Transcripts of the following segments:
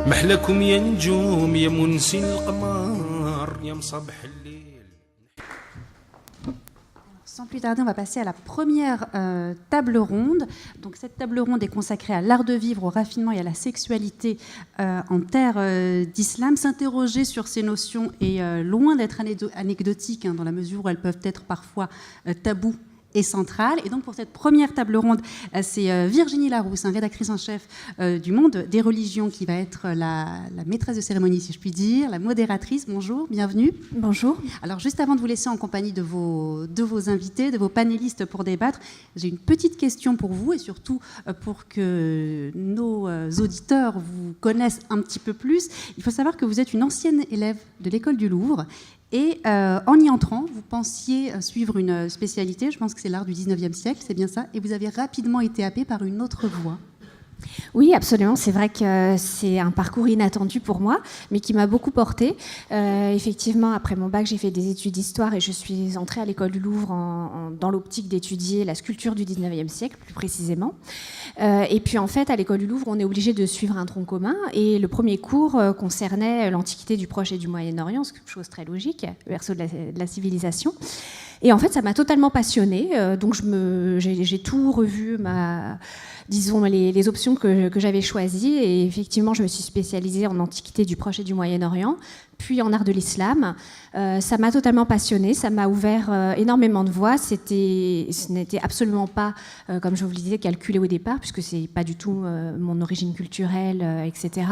محلكم يا نجوم يا منسين القمر يا مصبح الليل. Sans plus tarder, on va passer à la première table ronde. Donc, cette table ronde est consacrée à l'art de vivre, au raffinement et à la sexualité en terre d'islam. S'interroger sur ces notions est loin d'être anecdotique, dans la mesure où elles peuvent être parfois tabous et centrale. Et donc, pour cette première table ronde, c'est Virginie Larousse, rédactrice en chef du Monde des religions, qui va être la maîtresse de cérémonie, si je puis dire, la modératrice. Bonjour, bienvenue. Bonjour. Alors, juste avant de vous laisser en compagnie de vos invités, de vos panélistes pour débattre, j'ai une petite question pour vous et surtout pour que nos auditeurs vous connaissent un petit peu plus. Il faut savoir que vous êtes une ancienne élève de l'École du Louvre. Et en y entrant, vous pensiez suivre une spécialité, je pense que c'est l'art du 19e siècle, c'est bien ça, et vous avez rapidement été happé par une autre voie. Oui, absolument. C'est vrai que c'est un parcours inattendu pour moi, mais qui m'a beaucoup portée. Effectivement, après mon bac, j'ai fait des études d'histoire et je suis entrée à l'École du Louvre dans l'optique d'étudier la sculpture du 19e siècle, plus précisément. Et puis, en fait, à l'École du Louvre, on est obligé de suivre un tronc commun. Et le premier cours concernait l'Antiquité du Proche et du Moyen-Orient, ce chose très logique, le berceau de la civilisation. Et en fait, ça m'a totalement passionnée. Donc, j'ai tout revu, disons, les options que j'avais choisies. Et effectivement, je me suis spécialisée en Antiquité du Proche et du Moyen-Orient, puis en art de l'islam. Ça m'a totalement passionnée, ça m'a ouvert énormément de voies. Ce n'était absolument pas, comme je vous le disais, calculé au départ, puisque c'est pas du tout mon origine culturelle, etc.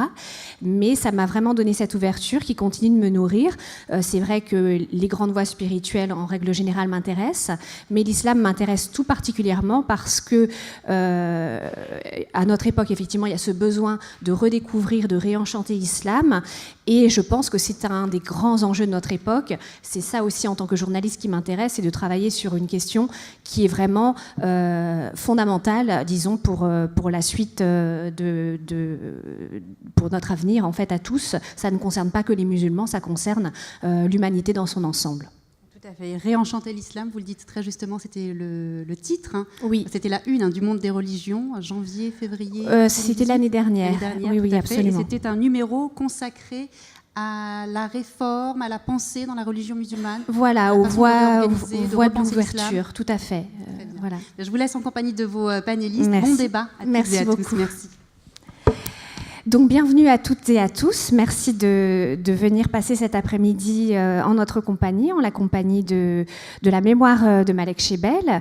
Mais ça m'a vraiment donné cette ouverture qui continue de me nourrir. C'est vrai que les grandes voies spirituelles, en règle générale, m'intéressent, mais l'islam m'intéresse tout particulièrement parce que, à notre époque, effectivement, il y a ce besoin de redécouvrir, de réenchanter l'islam. Et je pense que c'est un des grands enjeux de notre époque. C'est ça aussi, en tant que journaliste, qui m'intéresse, c'est de travailler sur une question qui est vraiment fondamentale, disons, pour la suite, pour notre avenir, en fait, à tous. Ça ne concerne pas que les musulmans, ça concerne l'humanité dans son ensemble. Tout à fait. Réenchanter l'islam, vous le dites très justement, c'était le titre. Oui. C'était la une du Monde des religions, janvier, février. C'était l'année dernière. Oui, absolument. Et c'était un numéro consacré à la réforme, à la pensée dans la religion musulmane. Voilà, aux voies d'ouverture, tout à fait. Voilà. Je vous laisse en compagnie de vos panélistes. Merci. Bon débat à toutes et à tous. Merci. Donc, bienvenue à toutes et à tous. Merci de venir passer cet après-midi en notre compagnie, en la compagnie de la mémoire de Malek Chebel.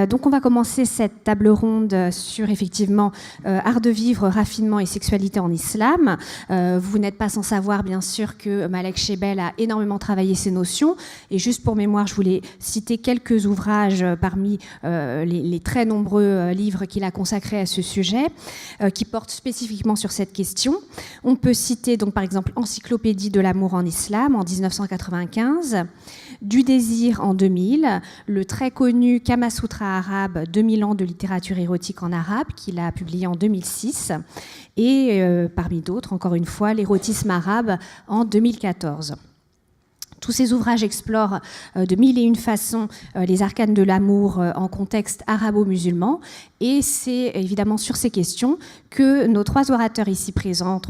Donc, on va commencer cette table ronde sur, effectivement, art de vivre, raffinement et sexualité en islam. Vous n'êtes pas sans savoir, bien sûr, que Malek Chebel a énormément travaillé ces notions. Et juste pour mémoire, je voulais citer quelques ouvrages parmi les très nombreux livres qu'il a consacrés à ce sujet, qui portent spécifiquement sur cette question. On peut citer donc par exemple Encyclopédie de l'amour en islam en 1995, Du désir en 2000, le très connu Kama Sutra arabe, 2000 ans de littérature érotique en arabe, qu'il a publié en 2006, et parmi d'autres, encore une fois, l'érotisme arabe en 2014. Tous ces ouvrages explorent de mille et une façons les arcanes de l'amour en contexte arabo-musulman. Et c'est évidemment sur ces questions que nos trois orateurs ici présents,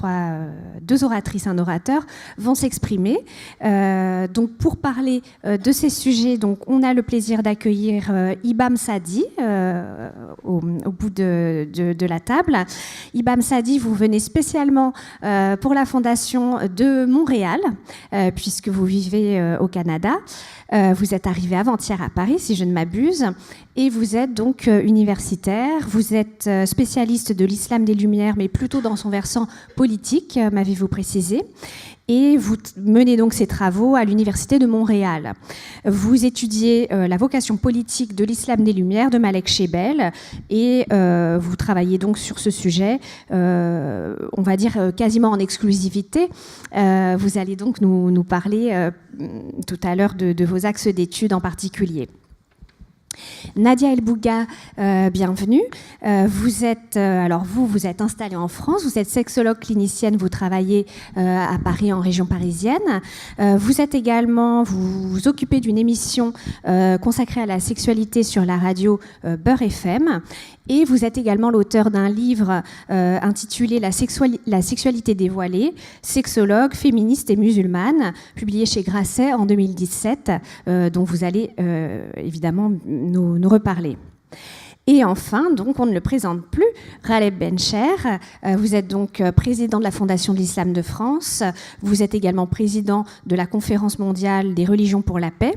deux oratrices, un orateur, vont s'exprimer. Donc pour parler de ces sujets, donc, on a le plaisir d'accueillir Ibam Sadi au bout de la table. Ibam Sadi, vous venez spécialement pour la Fondation de Montréal, puisque vous vivez au Canada. Vous êtes arrivé avant-hier à Paris, si je ne m'abuse, et vous êtes donc universitaire. Vous êtes spécialiste de l'islam des Lumières, mais plutôt dans son versant politique, m'avez-vous précisé. Et vous menez donc ces travaux à l'Université de Montréal. Vous étudiez la vocation politique de l'islam des Lumières de Malek Chebel et vous travaillez donc sur ce sujet, on va dire quasiment en exclusivité. Vous allez donc nous parler tout à l'heure de vos axes d'études en particulier. Nadia El Bouga, bienvenue. Vous êtes installée en France, vous êtes sexologue clinicienne, vous travaillez à Paris, en région parisienne. Vous vous occupez d'une émission consacrée à la sexualité sur la radio Beurre FM. Et vous êtes également l'auteur d'un livre intitulé La sexualité dévoilée, sexologue, féministe et musulmane, publié chez Grasset en 2017, dont vous allez évidemment nous reparler. Et enfin, donc, on ne le présente plus, Ghaleb Bencher. Vous êtes donc président de la Fondation de l'Islam de France. Vous êtes également président de la Conférence mondiale des religions pour la paix.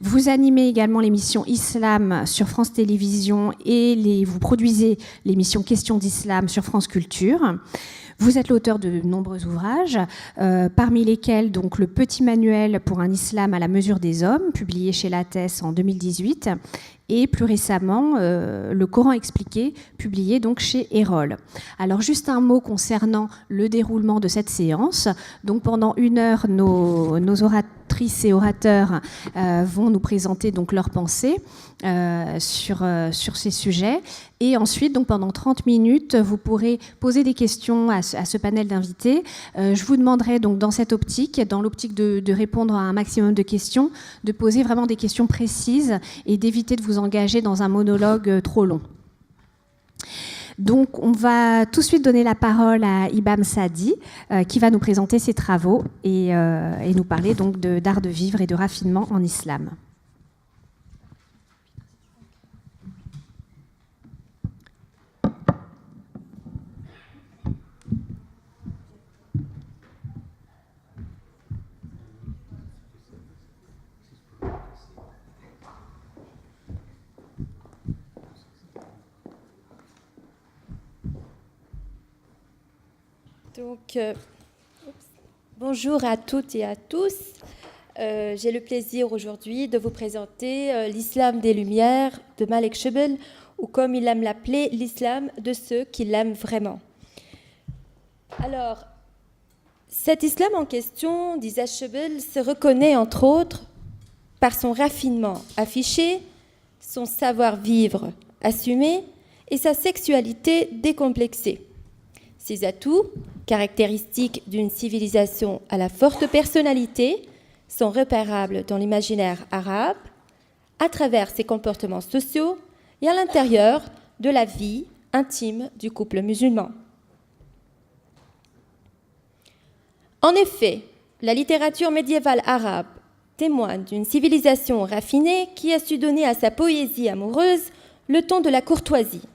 Vous animez également l'émission Islam sur France Télévisions et vous produisez l'émission Questions d'Islam sur France Culture. Vous êtes l'auteur de nombreux ouvrages, parmi lesquels donc, le Petit manuel pour un islam à la mesure des hommes, publié chez Lattès en 2018, et plus récemment, le Coran expliqué, publié donc chez Erol. Alors juste un mot concernant le déroulement de cette séance. Donc pendant 1 heure, nos oratrices et orateurs vont nous présenter donc leurs pensées sur ces sujets. Et ensuite, donc pendant 30 minutes, vous pourrez poser des questions à ce panel d'invités. Je vous demanderai donc dans cette optique, dans l'optique de répondre à un maximum de questions, de poser vraiment des questions précises et d'éviter de vous engager dans un monologue trop long. Donc, on va tout de suite donner la parole à Ibam Sadi, qui va nous présenter ses travaux et nous parler donc d'art de vivre et de raffinement en islam. Donc, bonjour à toutes et à tous. J'ai le plaisir aujourd'hui de vous présenter l'Islam des Lumières de Malek Shebel, ou comme il aime l'appeler, l'Islam de ceux qui l'aiment vraiment. Alors, cet Islam en question, disait Shebel, se reconnaît entre autres par son raffinement affiché, son savoir-vivre assumé et sa sexualité décomplexée. Ces atouts, caractéristiques d'une civilisation à la forte personnalité, sont repérables dans l'imaginaire arabe, à travers ses comportements sociaux et à l'intérieur de la vie intime du couple musulman. En effet, la littérature médiévale arabe témoigne d'une civilisation raffinée qui a su donner à sa poésie amoureuse le ton de la courtoisie,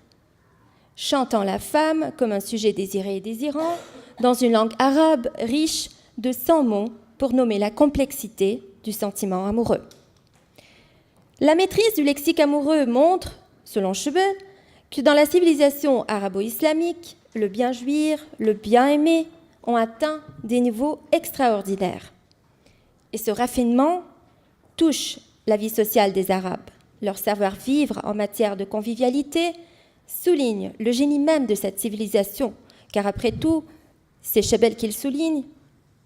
chantant la femme comme un sujet désiré et désirant, dans une langue arabe riche de 100 mots pour nommer la complexité du sentiment amoureux. La maîtrise du lexique amoureux montre, selon Shebel, que dans la civilisation arabo-islamique, le bien jouir, le bien aimer ont atteint des niveaux extraordinaires. Et ce raffinement touche la vie sociale des Arabes. Leur savoir-vivre en matière de convivialité souligne le génie même de cette civilisation, car après tout, c'est Shebel qui le souligne,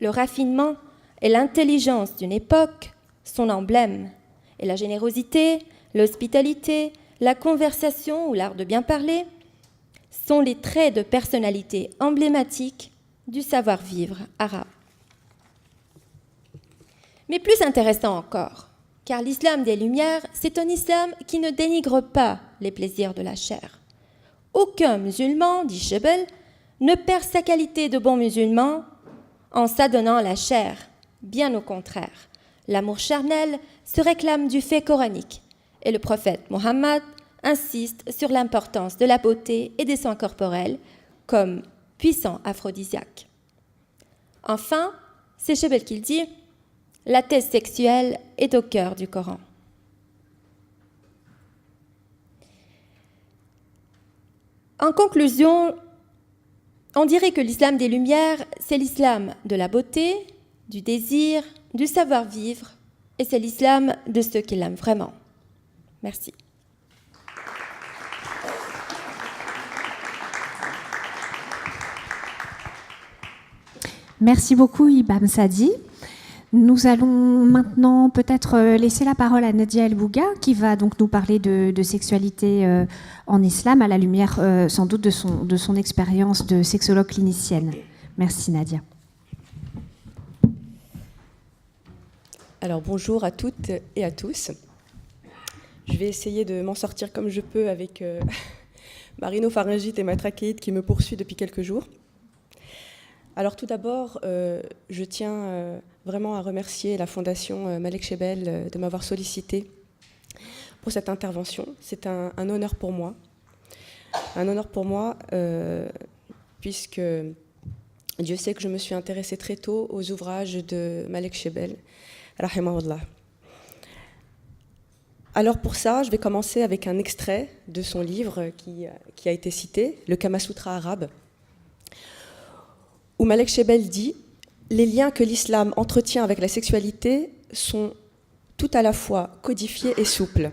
le raffinement et l'intelligence d'une époque, son emblème, et la générosité, l'hospitalité, la conversation ou l'art de bien parler sont les traits de personnalité emblématiques du savoir-vivre arabe. Mais plus intéressant encore, car l'islam des Lumières, c'est un islam qui ne dénigre pas les plaisirs de la chair. Aucun musulman, dit Shebel, ne perd sa qualité de bon musulman en s'adonnant à la chair. Bien au contraire, l'amour charnel se réclame du fait coranique et le prophète Mohammed insiste sur l'importance de la beauté et des soins corporels comme puissant aphrodisiaque. Enfin, c'est Shebel qui le dit, la thèse sexuelle est au cœur du Coran. En conclusion, on dirait que l'islam des Lumières, c'est l'islam de la beauté, du désir, du savoir-vivre, et c'est l'islam de ceux qui l'aiment vraiment. Merci. Merci beaucoup, Ibam Sadi. Nous allons maintenant peut-être laisser la parole à Nadia El Bouga, qui va donc nous parler de sexualité en islam, à la lumière sans doute de son expérience de sexologue clinicienne. Merci Nadia. Alors bonjour à toutes et à tous. Je vais essayer de m'en sortir comme je peux avec ma rhinopharyngite et ma trachéite qui me poursuit depuis quelques jours. Alors tout d'abord, je tiens vraiment à remercier la Fondation Malek Chebel de m'avoir sollicité pour cette intervention. C'est un honneur pour moi. Un honneur pour moi puisque Dieu sait que je me suis intéressée très tôt aux ouvrages de Malek Chebel, rahimahullah. Alors pour ça, je vais commencer avec un extrait de son livre qui a été cité, le Kama Sutra arabe, où Malek Chebel dit « Les liens que l'islam entretient avec la sexualité sont tout à la fois codifiés et souples.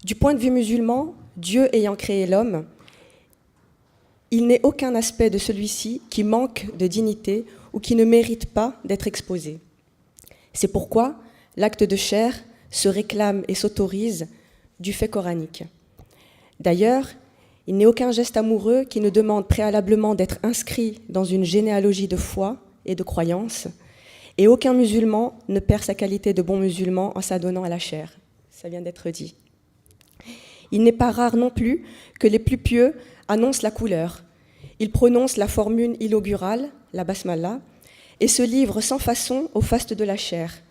Du point de vue musulman, Dieu ayant créé l'homme, il n'est aucun aspect de celui-ci qui manque de dignité ou qui ne mérite pas d'être exposé. C'est pourquoi l'acte de chair se réclame et s'autorise du fait coranique. D'ailleurs, il n'est aucun geste amoureux qui ne demande préalablement d'être inscrit dans une généalogie de foi et de croyance, et aucun musulman ne perd sa qualité de bon musulman en s'adonnant à la chair. Ça vient d'être dit. Il n'est pas rare non plus que les plus pieux annoncent la couleur. Ils prononcent la formule inaugurale, la basmala, et se livrent sans façon au faste de la chair.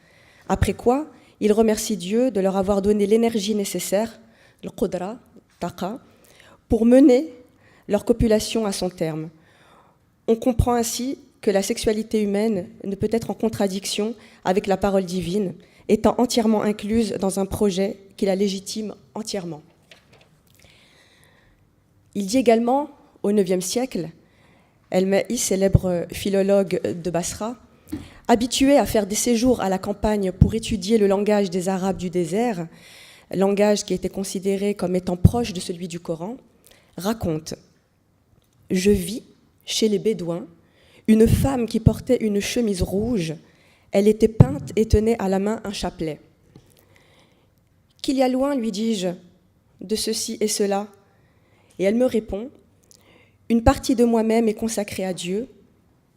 Après quoi, ils remercient Dieu de leur avoir donné l'énergie nécessaire, le qudra, taqa, pour mener leur copulation à son terme. On comprend ainsi que la sexualité humaine ne peut être en contradiction avec la parole divine, étant entièrement incluse dans un projet qui la légitime entièrement. Il dit également, au IXe siècle, El-Ma'i, célèbre philologue de Basra, habitué à faire des séjours à la campagne pour étudier le langage des Arabes du désert, langage qui était considéré comme étant proche de celui du Coran, raconte « Je vis, chez les Bédouins, une femme qui portait une chemise rouge. Elle était peinte et tenait à la main un chapelet. Qu'il y a loin, lui dis-je, de ceci et cela. Et elle me répond, une partie de moi-même est consacrée à Dieu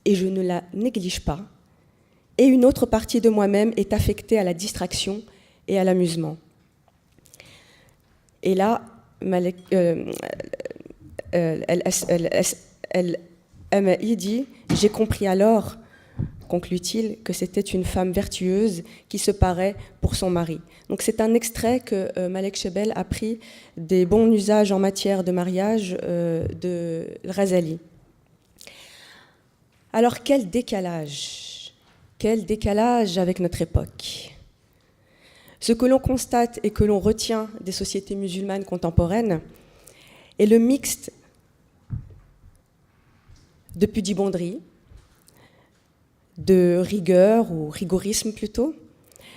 et je ne la néglige pas. Et une autre partie de moi-même est affectée à la distraction et à l'amusement. Et là, El-Ma'i dit « J'ai compris alors, conclut-il, que c'était une femme vertueuse qui se parait pour son mari. » Donc c'est un extrait que Malek Chebel a pris des bons usages en matière de mariage de Ghazali. Alors quel décalage avec notre époque. Ce que l'on constate et que l'on retient des sociétés musulmanes contemporaines est le mixte de pudibonderie, de rigueur ou rigorisme plutôt,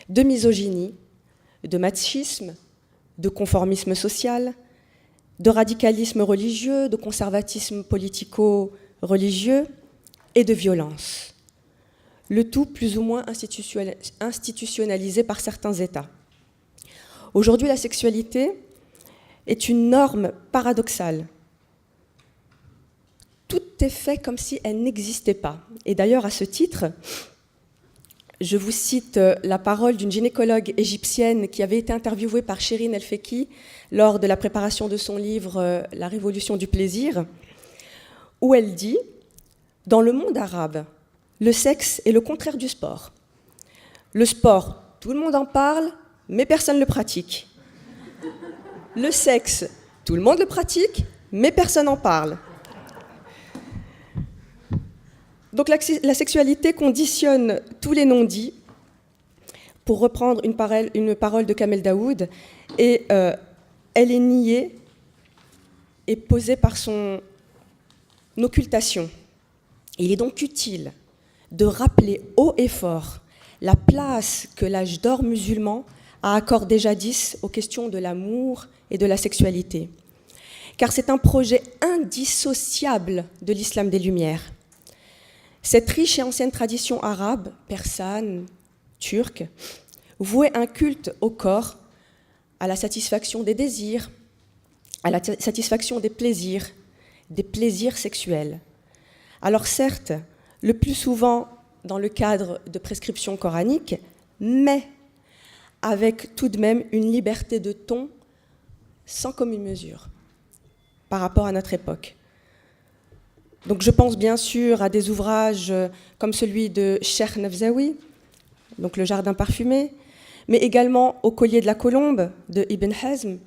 de misogynie, de machisme, de conformisme social, de radicalisme religieux, de conservatisme politico-religieux et de violence. Le tout plus ou moins institutionnalisé par certains États. Aujourd'hui, la sexualité est une norme paradoxale. Tout est fait comme si elle n'existait pas. Et d'ailleurs, à ce titre, je vous cite la parole d'une gynécologue égyptienne qui avait été interviewée par Shirin El-Feki lors de la préparation de son livre « La révolution du plaisir », où elle dit « Dans le monde arabe, le sexe est le contraire du sport. Le sport, tout le monde en parle, mais personne ne le pratique. Le sexe, tout le monde le pratique, mais personne n'en parle. » Donc la sexualité conditionne tous les non-dits, pour reprendre une parole de Kamel Daoud, et elle est niée et posée par son occultation. Il est donc utile de rappeler haut et fort la place que l'âge d'or musulman a accordée jadis aux questions de l'amour et de la sexualité. Car c'est un projet indissociable de l'islam des Lumières. Cette riche et ancienne tradition arabe, persane, turc, vouait un culte au corps, à la satisfaction des désirs, à la satisfaction des plaisirs sexuels. Alors certes, le plus souvent dans le cadre de prescriptions coraniques, mais avec tout de même une liberté de ton sans commune mesure par rapport à notre époque. Donc je pense bien sûr à des ouvrages comme celui de Cheikh Nafzaoui, donc Le Jardin parfumé, mais également au Collier de la Colombe de Ibn Hazm,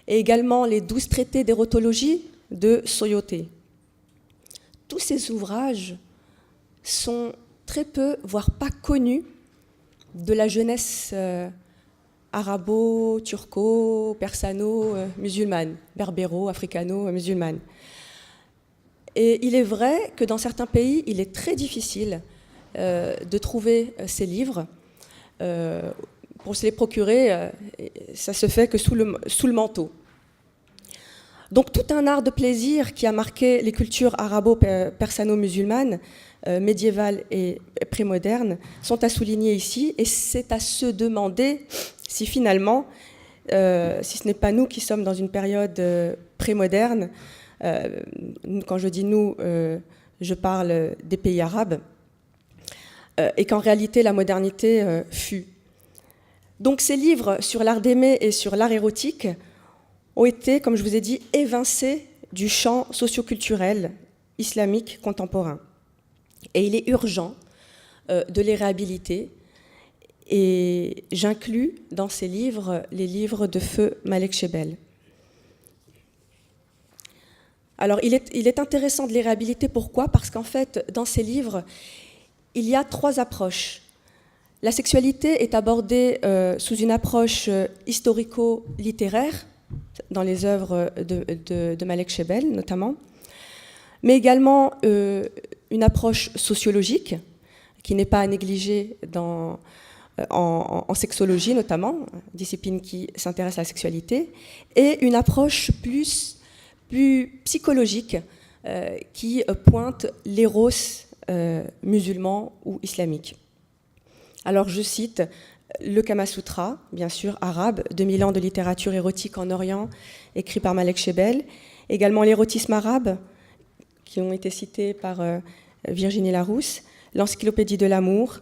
et également les 12 traités d'érotologie de Soyoté. Tous ces ouvrages sont très peu, voire pas connus de la jeunesse arabo, turco, persano, musulmane, berbéro, africano, musulmane. Et il est vrai que dans certains pays, il est très difficile de trouver ces livres. Pour se les procurer, ça se fait que sous le manteau. Donc tout un art de plaisir qui a marqué les cultures arabo-persano-musulmanes, médiévales et prémodernes, sont à souligner ici, et c'est à se demander si finalement, si ce n'est pas nous qui sommes dans une période prémoderne, quand je dis nous, je parle des pays arabes, et qu'en réalité la modernité fut. Donc ces livres sur l'art d'aimer et sur l'art érotique ont été, comme je vous ai dit, évincés du champ socioculturel islamique contemporain. Et il est urgent de les réhabiliter. Et j'inclus dans ces livres les livres de feu Malek Chebel. Alors il est intéressant de les réhabiliter. Pourquoi ? Parce qu'en fait, dans ces livres, il y a 3 approches. La sexualité est abordée sous une approche historico-littéraire, dans les œuvres de Malek Chebel notamment, mais également une approche sociologique, qui n'est pas à négliger en sexologie notamment, discipline qui s'intéresse à la sexualité, et une approche plus psychologique qui pointe l'éros musulman ou islamique. Alors je cite le Kama Sutra, bien sûr arabe, 2000 ans de littérature érotique en Orient, écrit par Malek Chebel, également l'érotisme arabe, qui ont été cités par Virginie Larousse, l'encyclopédie de l'amour,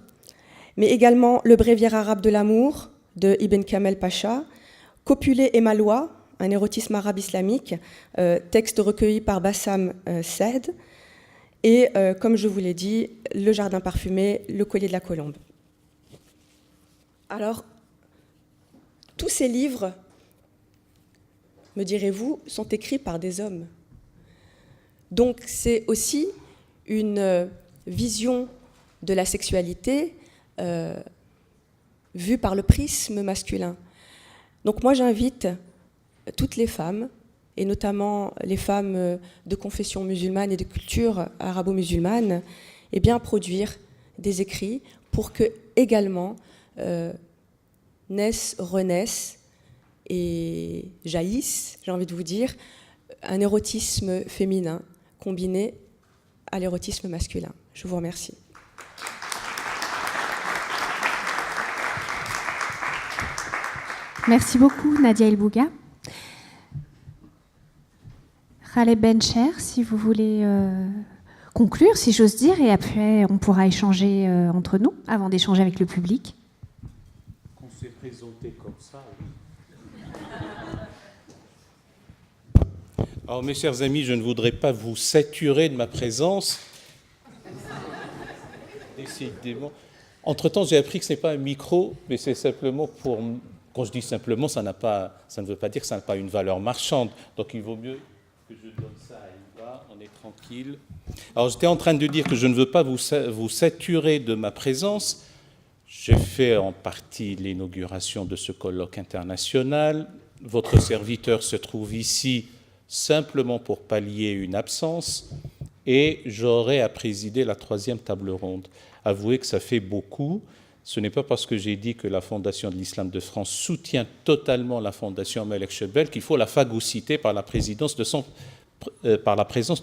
mais également le bréviaire arabe de l'amour de Ibn Kamel Pacha, Copulé et Malois, un érotisme arabe islamique, texte recueilli par Bassam Said, et comme je vous l'ai dit, le Jardin parfumé, le Collier de la Colombe. Alors, tous ces livres, me direz-vous, sont écrits par des hommes. Donc c'est aussi une vision de la sexualité vue par le prisme masculin. Donc moi j'invite toutes les femmes, et notamment les femmes de confession musulmane et de culture arabo-musulmane, eh bien, à produire des écrits pour que également naissent, renaissent et jaillissent, j'ai envie de vous dire, un érotisme féminin combiné à l'érotisme masculin. Je vous remercie. Merci beaucoup, Nadia El Bouga. Khaled Bencher, si vous voulez conclure, si j'ose dire, et après on pourra échanger entre nous, avant d'échanger avec le public. Qu'on s'est présenté comme ça, oui. Alors, mes chers amis, je ne voudrais pas vous saturer de ma présence. Décidément. Entre-temps, j'ai appris que ce n'est pas un micro, mais c'est simplement pour... Quand je dis simplement, ça ne veut pas dire que ça n'a pas une valeur marchande. Donc, il vaut mieux que je donne ça à Eva, on est tranquille. Alors, j'étais en train de dire que je ne veux pas vous saturer de ma présence. J'ai fait en partie l'inauguration de ce colloque international. Votre serviteur se trouve ici simplement pour pallier une absence, et j'aurai à présider la 3e table ronde. Avouez que ça fait beaucoup. Ce n'est pas parce que j'ai dit que la Fondation de l'Islam de France soutient totalement la Fondation Malek Chebel qu'il faut la phagocyter par la présence de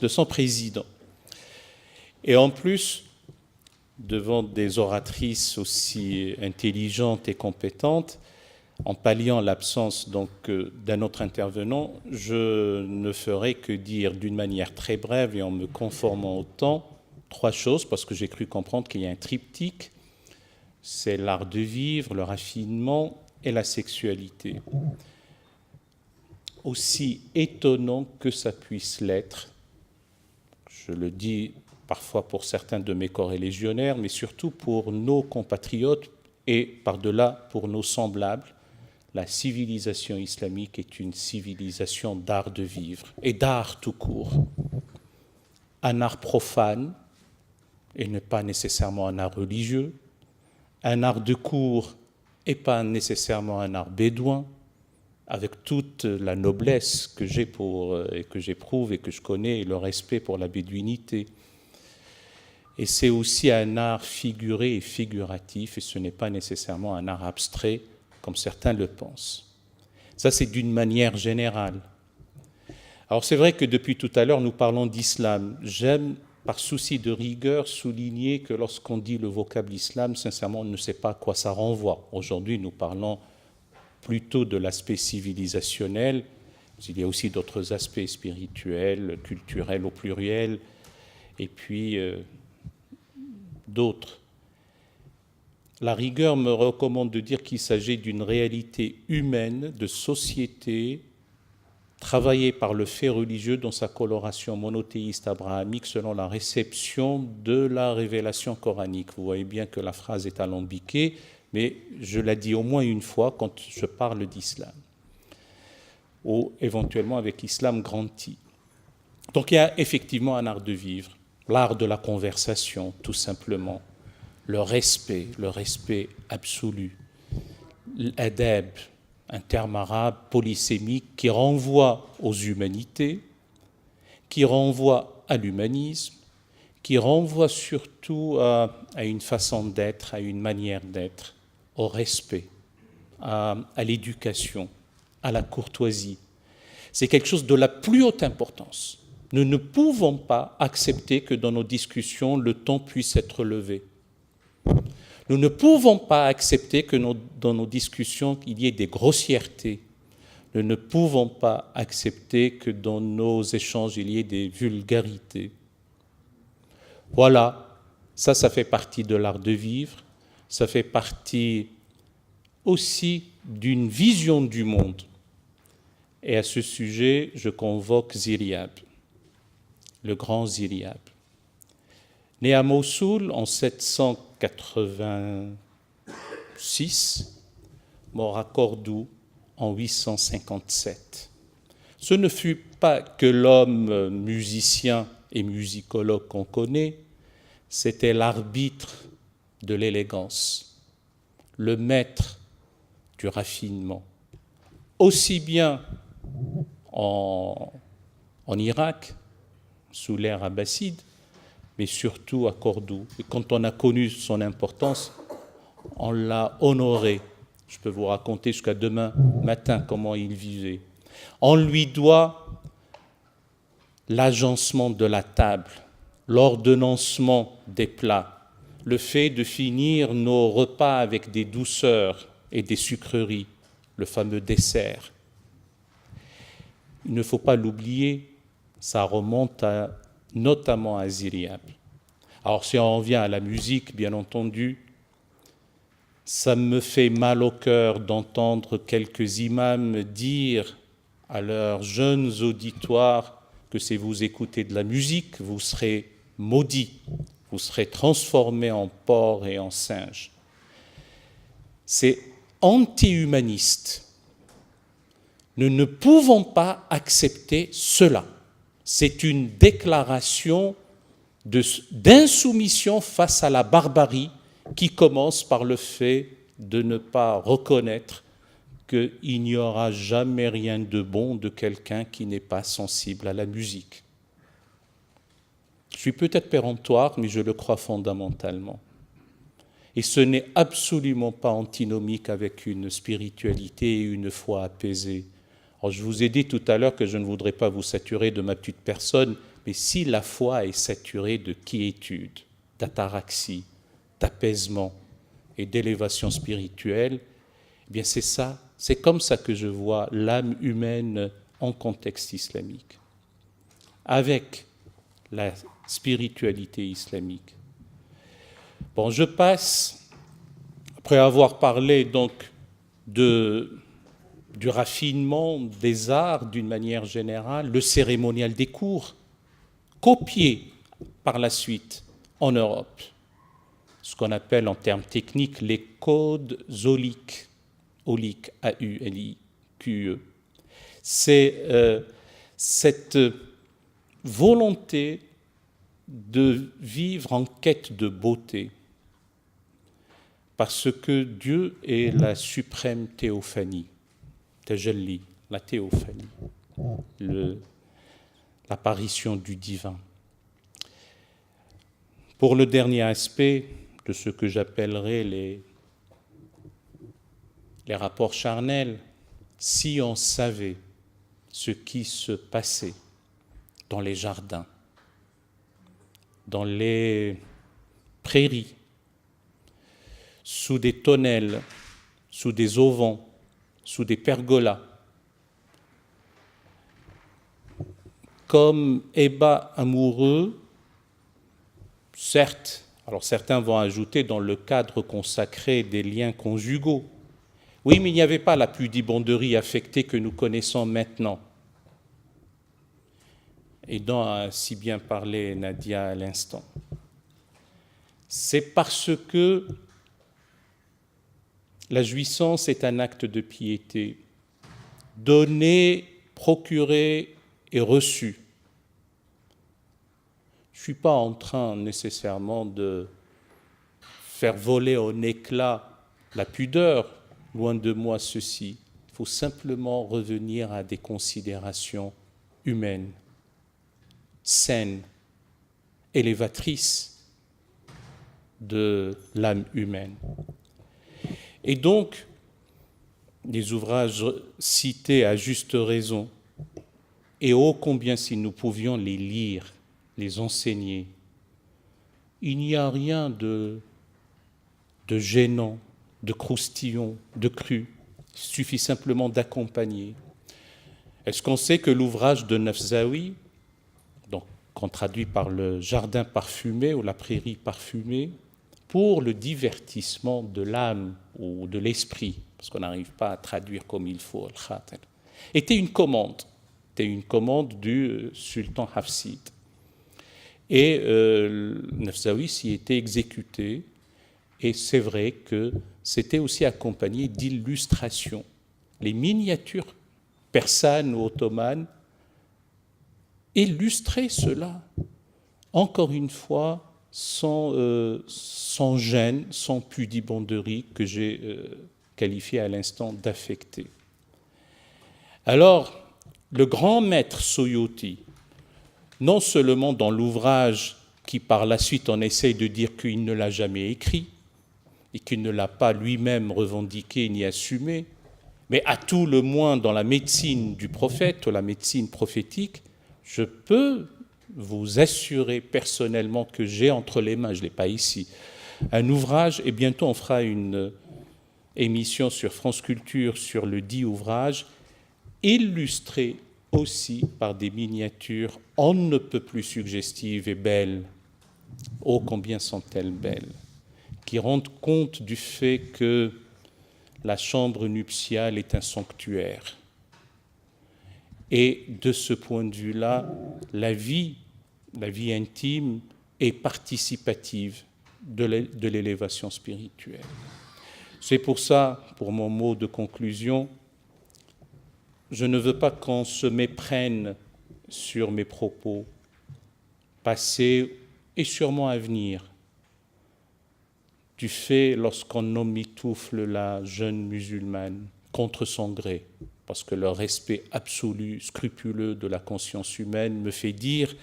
son président. Et en plus, devant des oratrices aussi intelligentes et compétentes, en palliant l'absence donc d'un autre intervenant, je ne ferai que dire d'une manière très brève et en me conformant au temps 3 choses, parce que j'ai cru comprendre qu'il y a un triptyque, c'est l'art de vivre, le raffinement et la sexualité. Aussi étonnant que ça puisse l'être, je le dis parfois pour certains de mes corélégionnaires, mais surtout pour nos compatriotes et par-delà pour nos semblables, la civilisation islamique est une civilisation d'art de vivre et d'art tout court. Un art profane, et n'est pas nécessairement un art religieux, un art de cour et pas nécessairement un art bédouin, avec toute la noblesse que j'ai et que j'éprouve et que je connais, et le respect pour la bédouinité. Et c'est aussi un art figuré et figuratif, et ce n'est pas nécessairement un art abstrait, comme certains le pensent. Ça, c'est d'une manière générale. Alors c'est vrai que depuis tout à l'heure, nous parlons d'islam. J'aime, par souci de rigueur, souligner que lorsqu'on dit le vocable islam, sincèrement, on ne sait pas à quoi ça renvoie. Aujourd'hui, nous parlons plutôt de l'aspect civilisationnel. Il y a aussi d'autres aspects spirituels, culturels au pluriel, et puis d'autres. La rigueur me recommande de dire qu'il s'agit d'une réalité humaine, de société, travaillée par le fait religieux dans sa coloration monothéiste abrahamique selon la réception de la révélation coranique. Vous voyez bien que la phrase est alambiquée, mais je la dis au moins une fois quand je parle d'islam, ou éventuellement avec islam grand I. Donc il y a effectivement un art de vivre, l'art de la conversation, tout simplement. Le respect absolu, l'adab, un terme arabe polysémique qui renvoie aux humanités, qui renvoie à l'humanisme, qui renvoie surtout à une façon d'être, à une manière d'être, au respect, à l'éducation, à la courtoisie. C'est quelque chose de la plus haute importance. Nous ne pouvons pas accepter que dans nos discussions, le ton puisse être levé. Nous ne pouvons pas accepter que dans nos discussions, il y ait des grossièretés. Nous ne pouvons pas accepter que dans nos échanges, il y ait des vulgarités. Voilà, ça fait partie de l'art de vivre, ça fait partie aussi d'une vision du monde. Et à ce sujet, je convoque Ziryab, le grand Ziryab. Né à Mossoul en 786, mort à Cordoue en 857. Ce ne fut pas que l'homme musicien et musicologue qu'on connaît, c'était l'arbitre de l'élégance, le maître du raffinement, aussi bien en Irak, sous l'ère abbasside, mais surtout à Cordoue. Et quand on a connu son importance, on l'a honoré. Je peux vous raconter jusqu'à demain matin comment il vivait. On lui doit l'agencement de la table, l'ordonnancement des plats, le fait de finir nos repas avec des douceurs et des sucreries, le fameux dessert. Il ne faut pas l'oublier, ça remonte notamment à Ziryab. Alors si on revient à la musique, bien entendu, ça me fait mal au cœur d'entendre quelques imams dire à leurs jeunes auditoires que si vous écoutez de la musique, vous serez maudits, vous serez transformés en porcs et en singes. C'est anti-humaniste. Nous ne pouvons pas accepter cela. C'est une déclaration d'insoumission face à la barbarie qui commence par le fait de ne pas reconnaître qu'il n'y aura jamais rien de bon de quelqu'un qui n'est pas sensible à la musique. Je suis peut-être péremptoire, mais je le crois fondamentalement. Et ce n'est absolument pas antinomique avec une spiritualité et une foi apaisée. Alors, je vous ai dit tout à l'heure que je ne voudrais pas vous saturer de ma petite personne, mais si la foi est saturée de quiétude, d'ataraxie, d'apaisement et d'élévation spirituelle, eh bien c'est ça, c'est comme ça que je vois l'âme humaine en contexte islamique, avec la spiritualité islamique. Bon, je passe, après avoir parlé donc du raffinement des arts d'une manière générale, le cérémonial des cours, copié par la suite en Europe, ce qu'on appelle en termes techniques les codes auliques, auliques, A-U-L-I-Q-E. C'est cette volonté de vivre en quête de beauté, parce que Dieu est la suprême théophanie, tajalli, la théophanie, l'apparition du divin. Pour le dernier aspect de ce que j'appellerais les rapports charnels, si on savait ce qui se passait dans les jardins, dans les prairies, sous des tonnelles, sous des auvents, sous des pergolas, comme ébats amoureux, certes, alors certains vont ajouter dans le cadre consacré des liens conjugaux. Oui, mais il n'y avait pas la pudibonderie affectée que nous connaissons maintenant, et dont a si bien parlé Nadia à l'instant. C'est parce que la jouissance est un acte de piété, donné, procuré et reçu. Je ne suis pas en train nécessairement de faire voler en éclats la pudeur, loin de moi ceci. Il faut simplement revenir à des considérations humaines, saines, élévatrices de l'âme humaine. Et donc, les ouvrages cités à juste raison, et ô combien si nous pouvions les lire, les enseigner, il n'y a rien de gênant, de croustillant, de cru. Il suffit simplement d'accompagner. Est-ce qu'on sait que l'ouvrage de Nafzawi, donc qu'on traduit par le jardin parfumé ou la prairie parfumée, pour le divertissement de l'âme ou de l'esprit, parce qu'on n'arrive pas à traduire comme il faut, était une commande du sultan Hafsid. Et Nafzawi s'y était exécuté, et c'est vrai que c'était aussi accompagné d'illustrations. Les miniatures persanes ou ottomanes illustraient cela, encore une fois, sans gêne, sans pudibonderie que j'ai qualifié à l'instant d'affecté. Alors, le grand maître Suyuti, non seulement dans l'ouvrage qui par la suite on essaye de dire qu'il ne l'a jamais écrit et qu'il ne l'a pas lui-même revendiqué ni assumé, mais à tout le moins dans la médecine du prophète ou la médecine prophétique, je peux vous assurer personnellement que j'ai entre les mains, je ne l'ai pas ici, un ouvrage, et bientôt on fera une émission sur France Culture sur le dit ouvrage, illustré aussi par des miniatures on ne peut plus suggestives et belles. Oh, combien sont-elles belles, qui rendent compte du fait que la chambre nuptiale est un sanctuaire. Et de ce point de vue-là, la vie intime est participative de l'élévation spirituelle. C'est pour ça, pour mon mot de conclusion, je ne veux pas qu'on se méprenne sur mes propos passés et sûrement à venir, du fait lorsqu'on emmitoufle la jeune musulmane contre son gré, parce que le respect absolu, scrupuleux de la conscience humaine me fait dire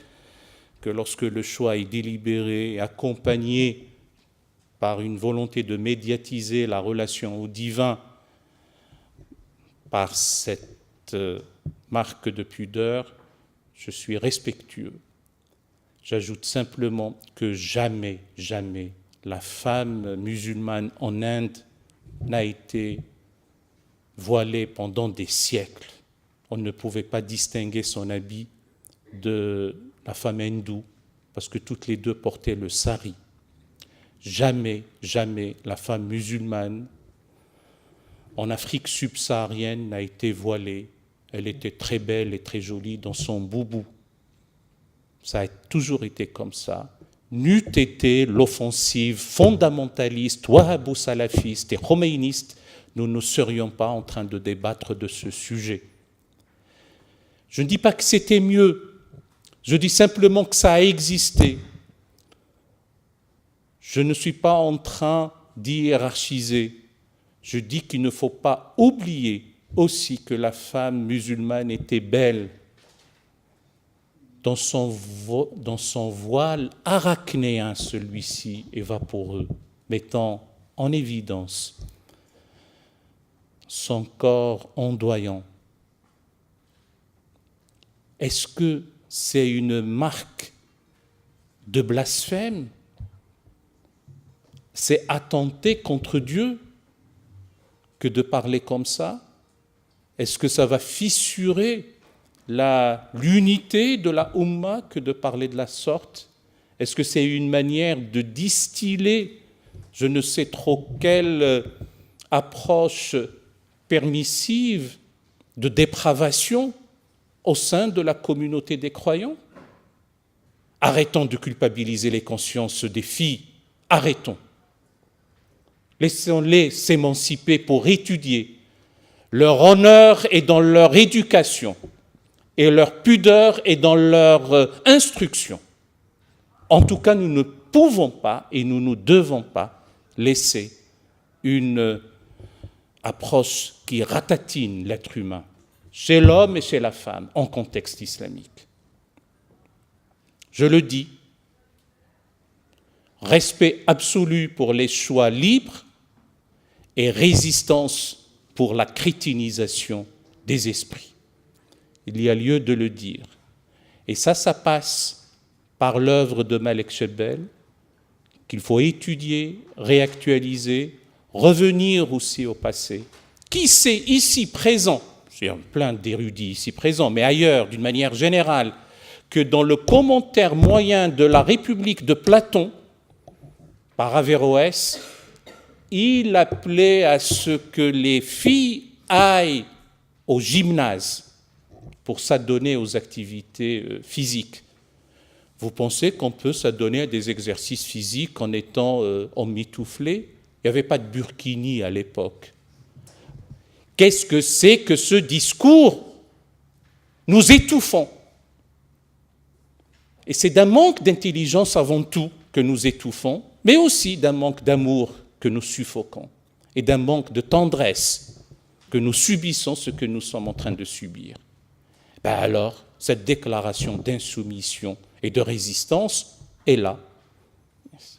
que lorsque le choix est délibéré et accompagné par une volonté de médiatiser la relation au divin par cette marque de pudeur, je suis respectueux. J'ajoute simplement que jamais, jamais la femme musulmane en Inde n'a été voilée pendant des siècles. On ne pouvait pas distinguer son habit de la femme hindoue, parce que toutes les deux portaient le sari. Jamais, jamais la femme musulmane en Afrique subsaharienne n'a été voilée. Elle était très belle et très jolie dans son boubou. Ça a toujours été comme ça. N'eût été l'offensive fondamentaliste, wahhabou-salafiste et khomeïniste, nous ne serions pas en train de débattre de ce sujet. Je ne dis pas que c'était mieux, je dis simplement que ça a existé. Je ne suis pas en train d'hiérarchiser. Je dis qu'il ne faut pas oublier aussi que la femme musulmane était belle dans son voile arachnéen, celui-ci est vaporeux, mettant en évidence son corps ondoyant. Est-ce que c'est une marque de blasphème? C'est attenter contre Dieu que de parler comme ça? Est-ce que ça va fissurer l'unité de la Ummah que de parler de la sorte? Est-ce que c'est une manière de distiller je ne sais trop quelle approche permissive de dépravation au sein de la communauté des croyants? Arrêtons de culpabiliser les consciences des filles, arrêtons. Laissons-les s'émanciper pour étudier. Leur honneur est dans leur éducation et leur pudeur est dans leur instruction. En tout cas, nous ne pouvons pas et nous ne devons pas laisser une approche qui ratatine l'être humain chez l'homme et chez la femme en contexte islamique. Je le dis, respect absolu pour les choix libres et résistance pour la crétinisation des esprits. Il y a lieu de le dire. Et ça passe par l'œuvre de Malek Shebel, qu'il faut étudier, réactualiser, revenir aussi au passé. Qui sait ici présent, il y a plein d'érudits ici présents, mais ailleurs, d'une manière générale, que dans le commentaire moyen de la République de Platon, par Averroès, il appelait à ce que les filles aillent au gymnase pour s'adonner aux activités physiques. Vous pensez qu'on peut s'adonner à des exercices physiques en étant emmitouflé? Il n'y avait pas de burkini à l'époque. Qu'est-ce que c'est que ce discours? Nous étouffons. Et c'est d'un manque d'intelligence avant tout que nous étouffons, mais aussi d'un manque d'amour que nous suffoquons, et d'un manque de tendresse que nous subissons ce que nous sommes en train de subir. Alors, cette déclaration d'insoumission et de résistance est là. Merci.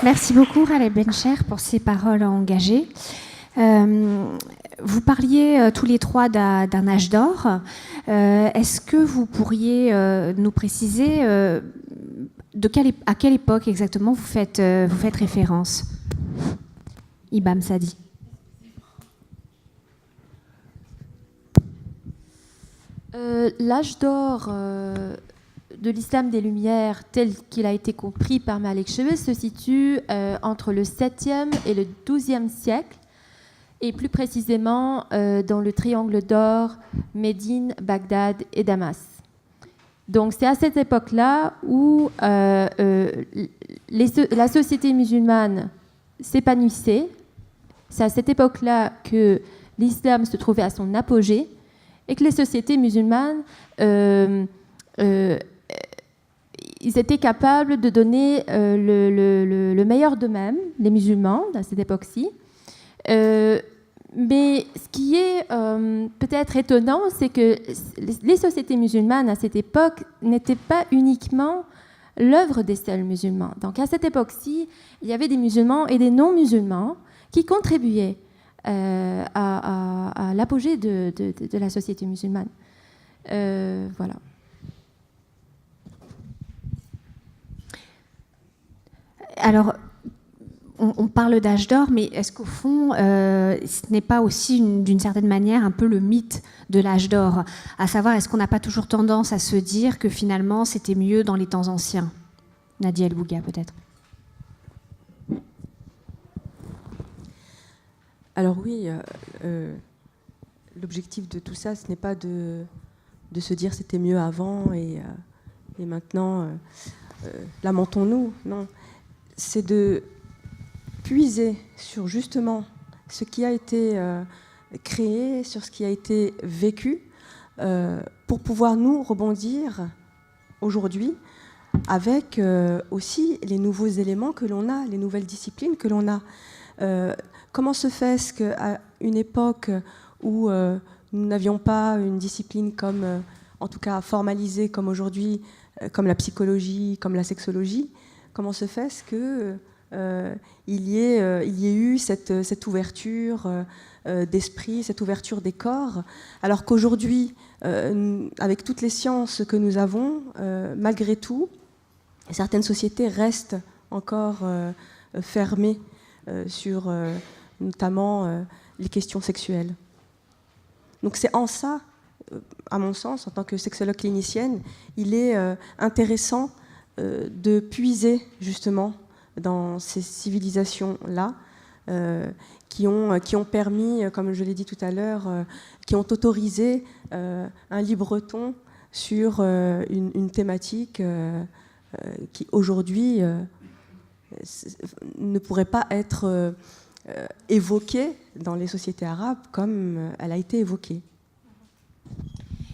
Merci beaucoup, Raled Bencher, pour ces paroles engagées. Vous parliez tous les trois d'un âge d'or. Est-ce que vous pourriez nous préciser à quelle époque exactement vous faites référence? Ibam Sadi. L'âge d'or de l'islam des Lumières, tel qu'il a été compris par Malek Shebel, se situe entre le 7e et le 12e siècle, et plus précisément dans le triangle d'or Médine, Bagdad et Damas. Donc c'est à cette époque-là où la société musulmane s'épanouissait. C'est à cette époque-là que l'islam se trouvait à son apogée et que les sociétés musulmanes ils étaient capables de donner le meilleur d'eux-mêmes, les musulmans, à cette époque-ci. Mais ce qui est peut-être étonnant, c'est que les sociétés musulmanes à cette époque n'étaient pas uniquement l'œuvre des seuls musulmans. Donc à cette époque-ci, il y avait des musulmans et des non-musulmans qui contribuaient à l'apogée de la société musulmane. Voilà. Alors, on parle d'âge d'or, mais est-ce qu'au fond, ce n'est pas aussi, d'une certaine manière, un peu le mythe de l'âge d'or? À savoir, est-ce qu'on n'a pas toujours tendance à se dire que finalement, c'était mieux dans les temps anciens? Nadia El Bouga, peut-être. Alors oui, l'objectif de tout ça, ce n'est pas de se dire c'était mieux avant et maintenant, lamentons-nous. Non, c'est de puiser sur justement ce qui a été créé, sur ce qui a été vécu, pour pouvoir nous rebondir aujourd'hui avec aussi les nouveaux éléments que l'on a, les nouvelles disciplines que l'on a. Comment se fait-ce qu'à une époque où nous n'avions pas une discipline comme, en tout cas formalisée comme aujourd'hui, comme la psychologie, comme la sexologie, comment se fait-ce que il y ait eu cette ouverture d'esprit, cette ouverture des corps, alors qu'aujourd'hui, avec toutes les sciences que nous avons, malgré tout, certaines sociétés restent encore fermées sur notamment les questions sexuelles. Donc c'est en ça, à mon sens, en tant que sexologue clinicienne, il est intéressant de puiser justement dans ces civilisations-là qui ont permis, comme je l'ai dit tout à l'heure, qui ont autorisé un libre ton sur une thématique qui aujourd'hui ne pourrait pas être évoquée dans les sociétés arabes comme elle a été évoquée.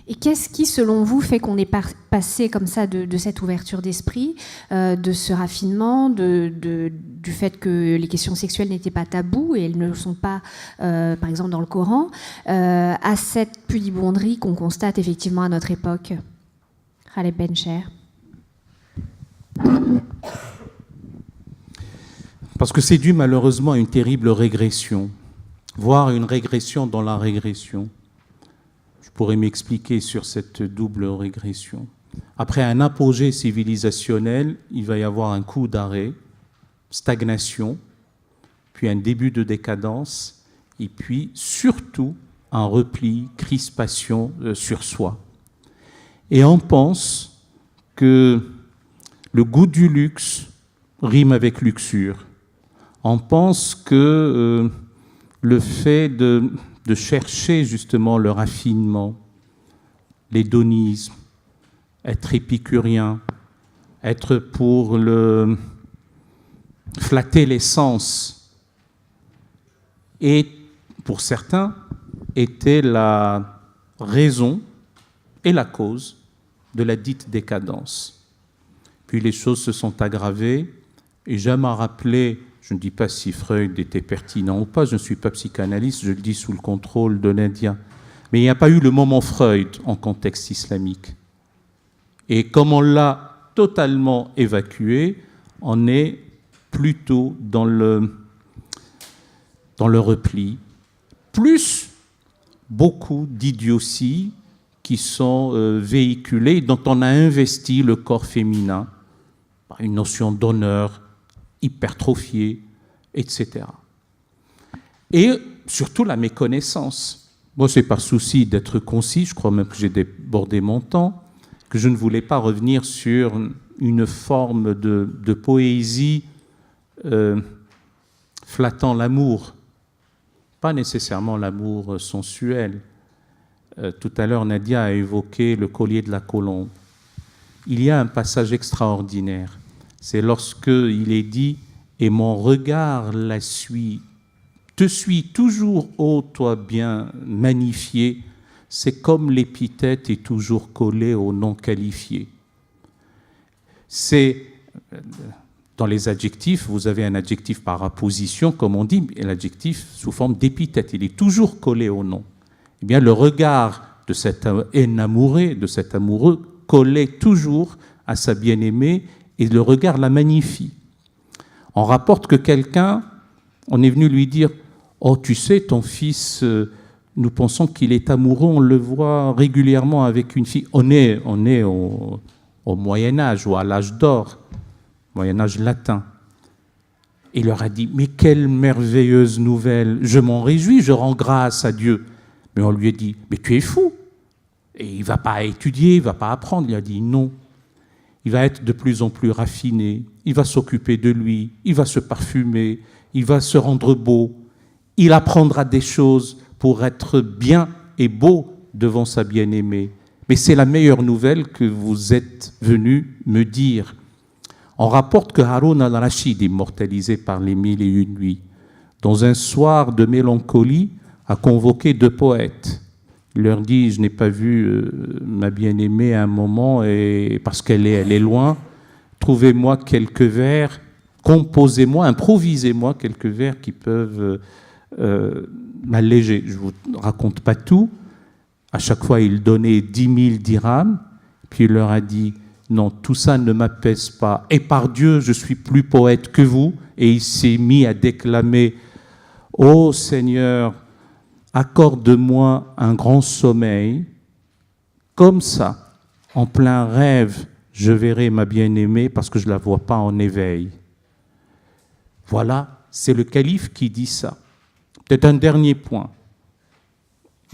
Et qu'est-ce qui, selon vous, fait qu'on est passé comme ça de cette ouverture d'esprit, de ce raffinement, du fait que les questions sexuelles n'étaient pas taboues et elles ne le sont pas, par exemple, dans le Coran, à cette pudibonderie qu'on constate effectivement à notre époque? Khaled Bencher. Parce que c'est dû malheureusement à une terrible régression, voire une régression dans la régression. Je pourrais m'expliquer sur cette double régression. Après un apogée civilisationnel, il va y avoir un coup d'arrêt, stagnation, puis un début de décadence, et puis surtout un repli, crispation sur soi. Et on pense que le goût du luxe rime avec luxure. On pense que le fait de chercher justement le raffinement, l'hédonisme, être épicurien, être pour flatter les sens, et pour certains était la raison et la cause de la dite décadence. Puis les choses se sont aggravées, et j'aime à rappeler, je ne dis pas si Freud était pertinent ou pas, je ne suis pas psychanalyste, je le dis sous le contrôle de l'Indien, mais il n'y a pas eu le moment Freud en contexte islamique. Et comme on l'a totalement évacué, on est plutôt dans le repli, plus beaucoup d'idioties qui sont véhiculées, dont on a investi le corps féminin par une notion d'honneur hypertrophiée, etc. Et surtout la méconnaissance. Moi, c'est par souci d'être concis, je crois même que j'ai débordé mon temps, que je ne voulais pas revenir sur une forme de poésie flattant l'amour, pas nécessairement l'amour sensuel. Tout à l'heure, Nadia a évoqué le collier de la colombe. Il y a un passage extraordinaire. C'est lorsqu'il est dit « Et mon regard la suit, te suit toujours, ô toi bien magnifié, c'est comme l'épithète est toujours collée au nom qualifié. » C'est, dans les adjectifs, vous avez un adjectif par apposition, comme on dit, et l'adjectif sous forme d'épithète, il est toujours collé au nom. Eh bien, le regard de cet enamouré, de cet amoureux, collait toujours à sa bien-aimée, et le regard la magnifie. On rapporte que quelqu'un, on est venu lui dire « Oh, tu sais, ton fils, nous pensons qu'il est amoureux, on le voit régulièrement avec une fille. » On est au Moyen-Âge ou à l'âge d'or, Moyen-Âge latin. Il leur a dit « Mais quelle merveilleuse nouvelle, je m'en réjouis, je rends grâce à Dieu. » Mais on lui a dit « Mais tu es fou, et il ne va pas étudier, il ne va pas apprendre. » Il a dit « Non, il va être de plus en plus raffiné, il va s'occuper de lui, il va se parfumer, il va se rendre beau, il apprendra des choses pour être bien et beau devant sa bien-aimée. Mais c'est la meilleure nouvelle que vous êtes venu me dire. » On rapporte que Haroun al-Rachid, immortalisé par les 1001 nuits, dans un soir de mélancolie, a convoqué 2 poètes. Il leur dit « Je n'ai pas vu ma bien-aimée à un moment, et parce qu'elle est loin. Trouvez-moi quelques vers, composez-moi, improvisez-moi quelques vers qui peuvent m'alléger. » Je ne vous raconte pas tout. À chaque fois, il donnait 10 000 dirhams, puis il leur a dit « Non, tout ça ne m'apaise pas. Et par Dieu, je suis plus poète que vous. » Et il s'est mis à déclamer « Ô Seigneur, accorde-moi un grand sommeil. Comme ça, en plein rêve, je verrai ma bien-aimée parce que je ne la vois pas en éveil. » Voilà, c'est le calife qui dit ça. Peut-être un dernier point.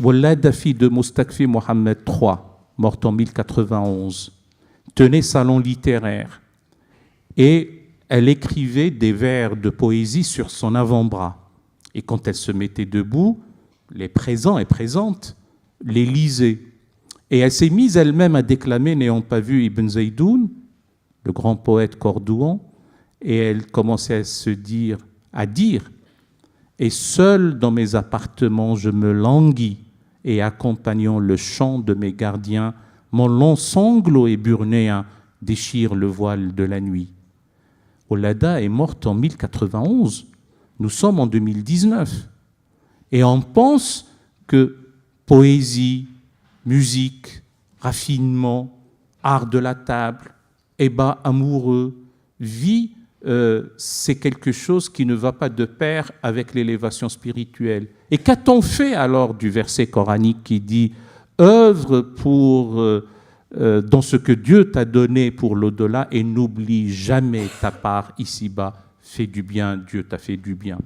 Walada, fille de Moustakfi Mohammed III, morte en 1091, tenait salon littéraire et elle écrivait des vers de poésie sur son avant-bras. Et quand elle se mettait debout, les présents et présentes les lisaient. Et elle s'est mise elle-même à déclamer, n'ayant pas vu Ibn Zaydoun, le grand poète cordouan, et elle commençait à dire « Et seul dans mes appartements je me languis, et accompagnant le chant de mes gardiens, mon long sanglot éburnéen déchire le voile de la nuit. » Olada est morte en 1091. Nous sommes en 2019. Et on pense que poésie, musique, raffinement, art de la table, ébat amoureux, vie, c'est quelque chose qui ne va pas de pair avec l'élévation spirituelle. Et qu'a-t-on fait alors du verset coranique qui dit « œuvre dans ce que Dieu t'a donné pour l'au-delà et n'oublie jamais ta part ici-bas. Fais du bien, Dieu t'a fait du bien. »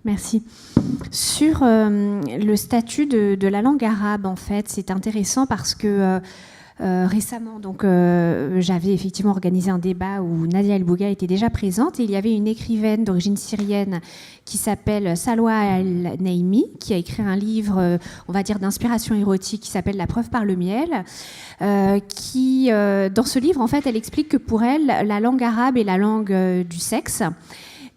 Merci. Sur le statut de la langue arabe, en fait, c'est intéressant parce que récemment, j'avais effectivement organisé un débat où Nadia El Bouga était déjà présente, et il y avait une écrivaine d'origine syrienne qui s'appelle Salwa Al-Naimi, qui a écrit un livre, on va dire, d'inspiration érotique qui s'appelle La preuve par le miel, qui, dans ce livre, en fait, elle explique que pour elle, la langue arabe est la langue du sexe.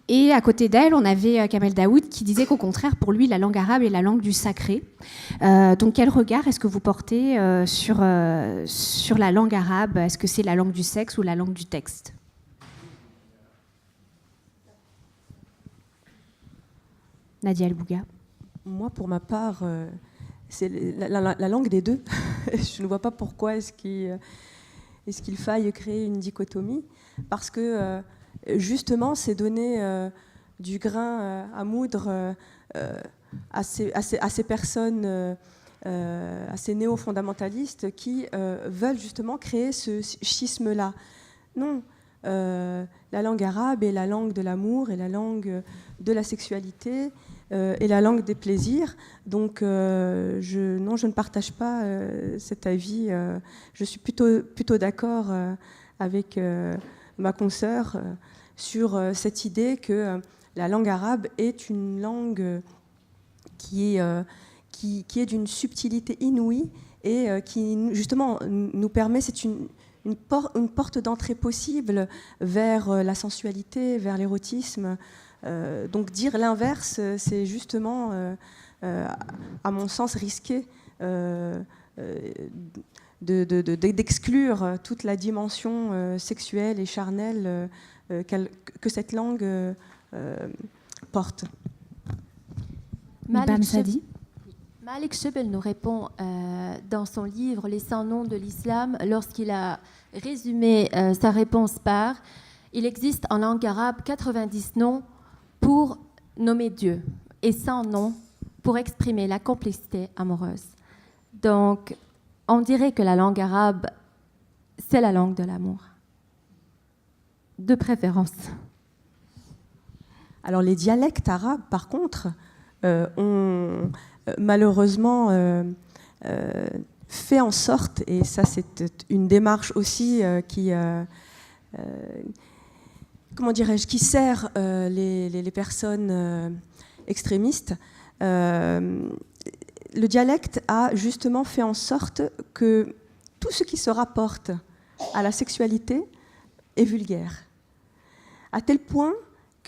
Et à côté d'elle, on avait Kamel Daoud qui disait qu'au contraire, pour lui, la langue arabe est la langue du sacré. Donc, quel regard est-ce que vous portez sur la langue arabe ? Est-ce que c'est la langue du sexe ou la langue du texte ? Nadia El Bouga. Moi, pour ma part, c'est la langue des deux. Je ne vois pas pourquoi est-ce qu'il faille créer une dichotomie, parce que justement, c'est donner du grain à moudre à ces personnes, à ces néo-fondamentalistes qui veulent justement créer ce schisme-là. Non, la langue arabe est la langue de l'amour, et la langue de la sexualité, et la langue des plaisirs. Donc, je ne partage pas cet avis. Je suis plutôt d'accord avec ma consoeur sur cette idée que la langue arabe est une langue qui est d'une subtilité inouïe et qui, justement, nous permet, c'est une porte d'entrée possible vers la sensualité, vers l'érotisme. Donc dire l'inverse, c'est justement, à mon sens, risqué d'exclure toute la dimension sexuelle et charnelle que cette langue porte. Malik Chebel nous répond dans son livre « Les 100 noms de l'islam » lorsqu'il a résumé sa réponse par « Il existe en langue arabe 90 noms pour nommer Dieu et sans nom pour exprimer la complicité amoureuse. Donc, on dirait que la langue arabe, c'est la langue de l'amour, de préférence. Alors les dialectes arabes, par contre, ont malheureusement fait en sorte, et ça c'est une démarche aussi qui sert les personnes extrémistes, le dialecte a justement fait en sorte que tout ce qui se rapporte à la sexualité est vulgaire, à tel point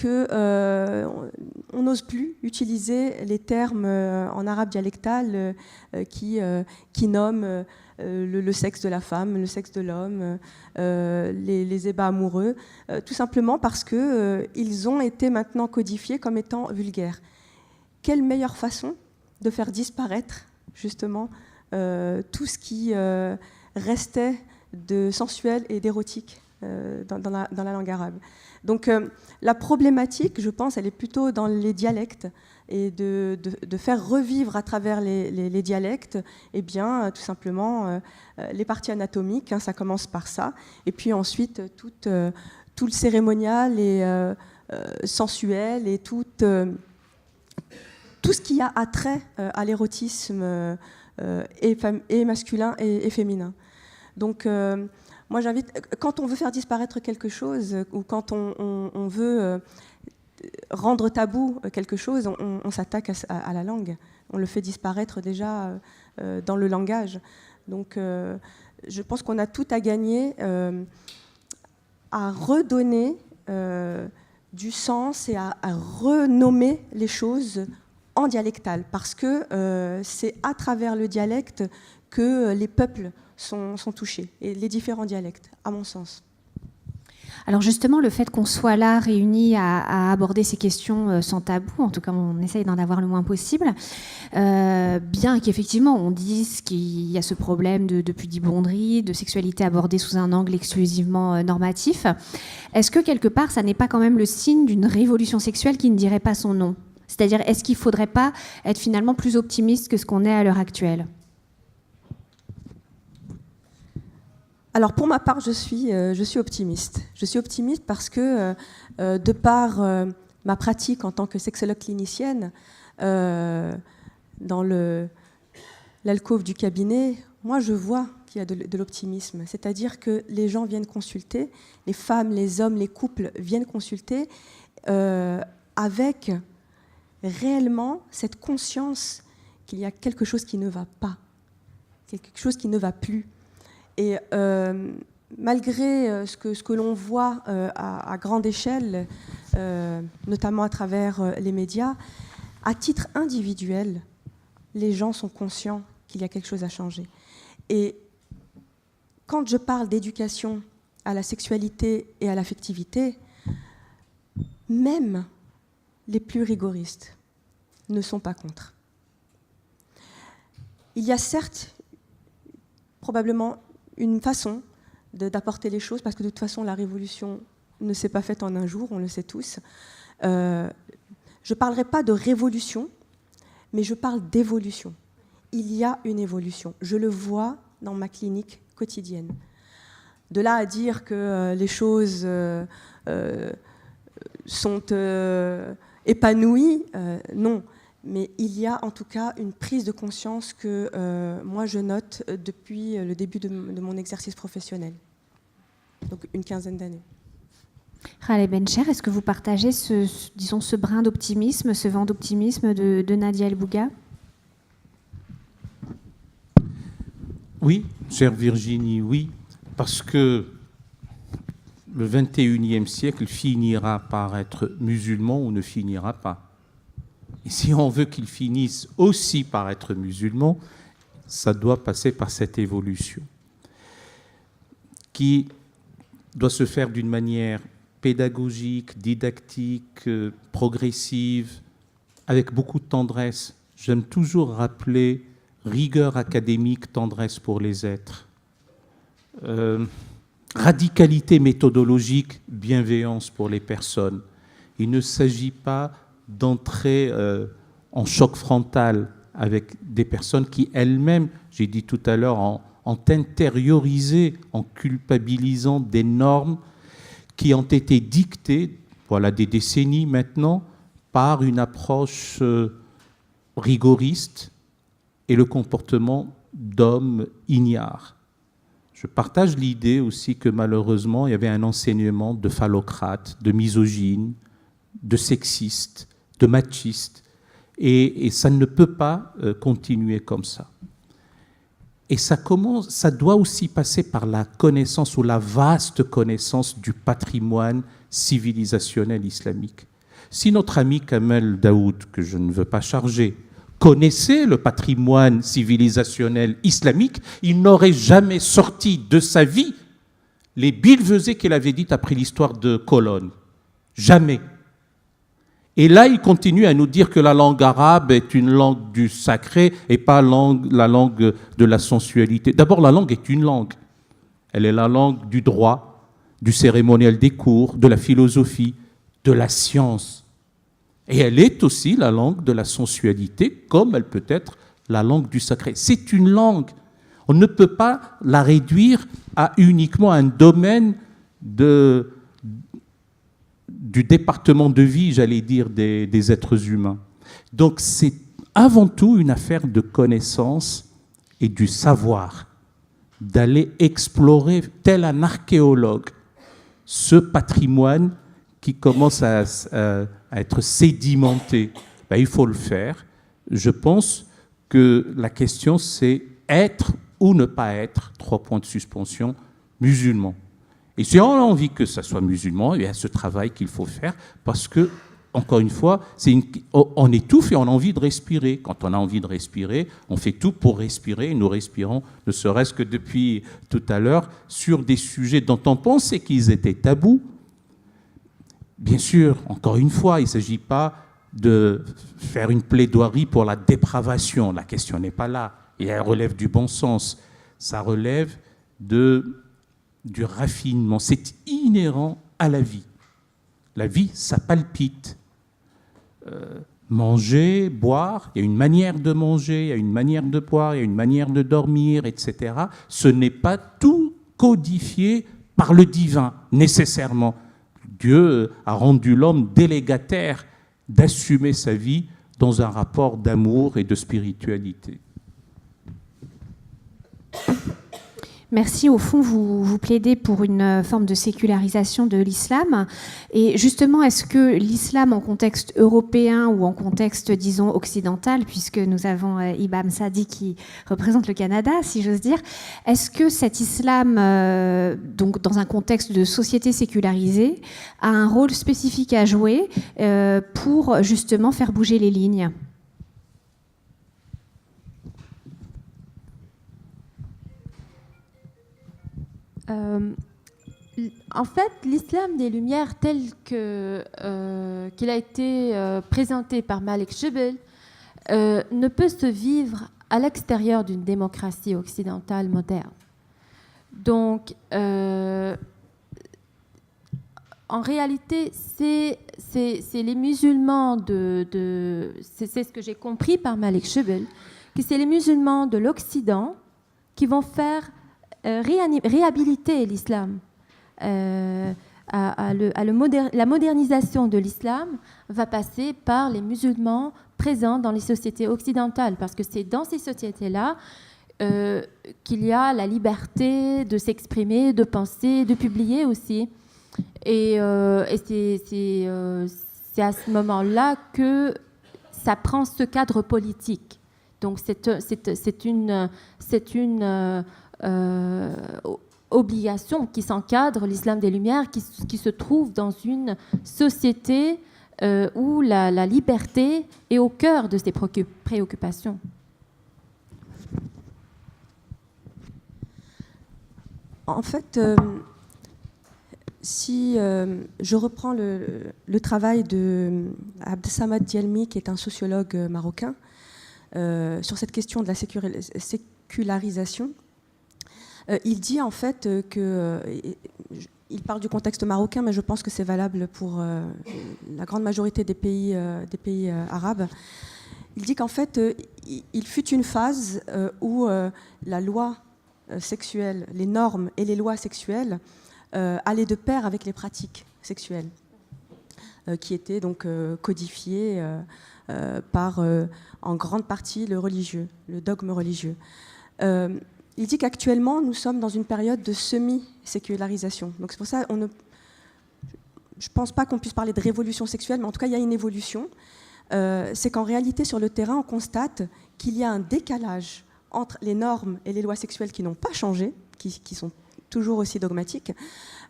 qu'on n'ose plus utiliser les termes en arabe dialectal qui nomment le sexe de la femme, le sexe de l'homme, les ébats amoureux, tout simplement parce qu'ils ont été maintenant codifiés comme étant vulgaires. Quelle meilleure façon de faire disparaître justement tout ce qui restait de sensuel et d'érotique dans la langue arabe. Donc la problématique, je pense, elle est plutôt dans les dialectes et de faire revivre à travers les dialectes, eh bien, tout simplement les parties anatomiques, ça commence par ça, et puis ensuite tout le cérémonial et sensuel et tout ce qui a attrait à l'érotisme et masculin et féminin. Donc moi, j'invite, quand on veut faire disparaître quelque chose ou quand on veut rendre tabou quelque chose, on s'attaque à la langue. On le fait disparaître déjà dans le langage. Donc, je pense qu'on a tout à gagner à redonner du sens et à renommer les choses en dialectal, parce que c'est à travers le dialecte que les peuples sont touchés, et les différents dialectes, à mon sens. Alors justement, le fait qu'on soit là réunis à aborder ces questions sans tabou, en tout cas on essaye d'en avoir le moins possible, bien qu'effectivement on dise qu'il y a ce problème de pudibonderie, de sexualité abordée sous un angle exclusivement normatif, est-ce que quelque part ça n'est pas quand même le signe d'une révolution sexuelle qui ne dirait pas son nom ? C'est-à-dire, est-ce qu'il ne faudrait pas être finalement plus optimiste que ce qu'on est à l'heure actuelle ? Alors pour ma part, je suis optimiste. Je suis optimiste parce que de par ma pratique en tant que sexologue clinicienne, dans l'alcôve du cabinet, moi je vois qu'il y a de l'optimisme. C'est-à-dire que les gens viennent consulter, les femmes, les hommes, les couples viennent consulter avec réellement cette conscience qu'il y a quelque chose qui ne va pas, quelque chose qui ne va plus. Et malgré ce que l'on voit à grande échelle, notamment à travers les médias, à titre individuel, les gens sont conscients qu'il y a quelque chose à changer. Et quand je parle d'éducation à la sexualité et à l'affectivité, même les plus rigoristes ne sont pas contre. Il y a certes probablement une façon d'apporter les choses, parce que de toute façon, la révolution ne s'est pas faite en un jour, on le sait tous. Je ne parlerai pas de révolution, mais je parle d'évolution. Il y a une évolution. Je le vois dans ma clinique quotidienne. De là à dire que les choses sont épanouies, non. Mais il y a en tout cas une prise de conscience que moi je note depuis le début de mon exercice professionnel, donc une quinzaine d'années. Khaled Bencher, est-ce que vous partagez ce brin d'optimisme, ce vent d'optimisme de Nadia El Bouga ? Oui, chère Virginie, oui, parce que le 21e siècle finira par être musulman ou ne finira pas. Et si on veut qu'il finisse aussi par être musulman, ça doit passer par cette évolution qui doit se faire d'une manière pédagogique, didactique, progressive, avec beaucoup de tendresse. J'aime toujours rappeler rigueur académique, tendresse pour les êtres. Radicalité méthodologique, bienveillance pour les personnes. Il ne s'agit pas d'entrer en choc frontal avec des personnes qui elles-mêmes, j'ai dit tout à l'heure, ont intériorisé en culpabilisant des normes qui ont été dictées, voilà, des décennies maintenant, par une approche rigoriste et le comportement d'hommes ignares. Je partage l'idée aussi que malheureusement, il y avait un enseignement de phallocrate, de misogyne, de sexiste, de machiste, et ça ne peut pas continuer comme ça. Et ça doit aussi passer par la connaissance ou la vaste connaissance du patrimoine civilisationnel islamique. Si notre ami Kamel Daoud, que je ne veux pas charger, connaissait le patrimoine civilisationnel islamique, il n'aurait jamais sorti de sa vie les billevesées qu'il avait dites après l'histoire de Colonne. Jamais. Et là, il continue à nous dire que la langue arabe est une langue du sacré et pas la langue de la sensualité. D'abord, la langue est une langue. Elle est la langue du droit, du cérémoniel des cours, de la philosophie, de la science. Et elle est aussi la langue de la sensualité, comme elle peut être la langue du sacré. C'est une langue. On ne peut pas la réduire à uniquement un domaine du département de vie, j'allais dire, des êtres humains. Donc c'est avant tout une affaire de connaissance et du savoir, d'aller explorer, tel un archéologue, ce patrimoine qui commence à être sédimenté. Ben, il faut le faire. Je pense que la question, c'est être ou ne pas être, 3 points de suspension, musulman. Et si on a envie que ça soit musulman, il y a ce travail qu'il faut faire parce que, encore une fois, on étouffe et on a envie de respirer. Quand on a envie de respirer, on fait tout pour respirer. Et nous respirons, ne serait-ce que depuis tout à l'heure, sur des sujets dont on pensait qu'ils étaient tabous. Bien sûr, encore une fois, il ne s'agit pas de faire une plaidoirie pour la dépravation. La question n'est pas là. Et elle relève du bon sens. Ça relève du raffinement. C'est inhérent à la vie. La vie, ça palpite. Manger, boire, il y a une manière de manger, il y a une manière de boire, il y a une manière de dormir, etc. Ce n'est pas tout codifié par le divin, nécessairement. Dieu a rendu l'homme délégataire d'assumer sa vie dans un rapport d'amour et de spiritualité. Merci. Au fond, vous plaidez pour une forme de sécularisation de l'islam. Et justement, est-ce que l'islam en contexte européen ou en contexte, disons, occidental, puisque nous avons Ibam Sadi qui représente le Canada, si j'ose dire, est-ce que cet islam, donc dans un contexte de société sécularisée, a un rôle spécifique à jouer pour justement faire bouger les lignes ? En fait, l'islam des Lumières tel qu'il a été présenté par Malik Shibel ne peut se vivre à l'extérieur d'une démocratie occidentale moderne. Donc, en réalité, c'est les musulmans c'est ce que j'ai compris par Malik Shibel, que c'est les musulmans de l'Occident qui vont faire réhabiliter l'islam. La modernisation de l'islam va passer par les musulmans présents dans les sociétés occidentales, parce que c'est dans ces sociétés-là qu'il y a la liberté de s'exprimer, de penser, de publier aussi. Et c'est à ce moment-là que ça prend ce cadre politique. Donc c'est une obligation qui s'encadre l'islam des Lumières, qui se trouve dans une société où la liberté est au cœur de ses préoccupations. En fait, si je reprends le travail de Abdessamad Dialmi, qui est un sociologue marocain, sur cette question de la sécularisation, il dit en fait il parle du contexte marocain, mais je pense que c'est valable pour la grande majorité des pays arabes. Il dit qu'en fait, il fut une phase où la loi sexuelle, les normes et les lois sexuelles allaient de pair avec les pratiques sexuelles, qui étaient donc codifiées par, en grande partie, le religieux, le dogme religieux. Il dit qu'actuellement, nous sommes dans une période de semi-sécularisation. Donc c'est pour ça, je ne pense pas qu'on puisse parler de révolution sexuelle, mais en tout cas, il y a une évolution. C'est qu'en réalité, sur le terrain, on constate qu'il y a un décalage entre les normes et les lois sexuelles qui n'ont pas changé, qui sont toujours aussi dogmatiques,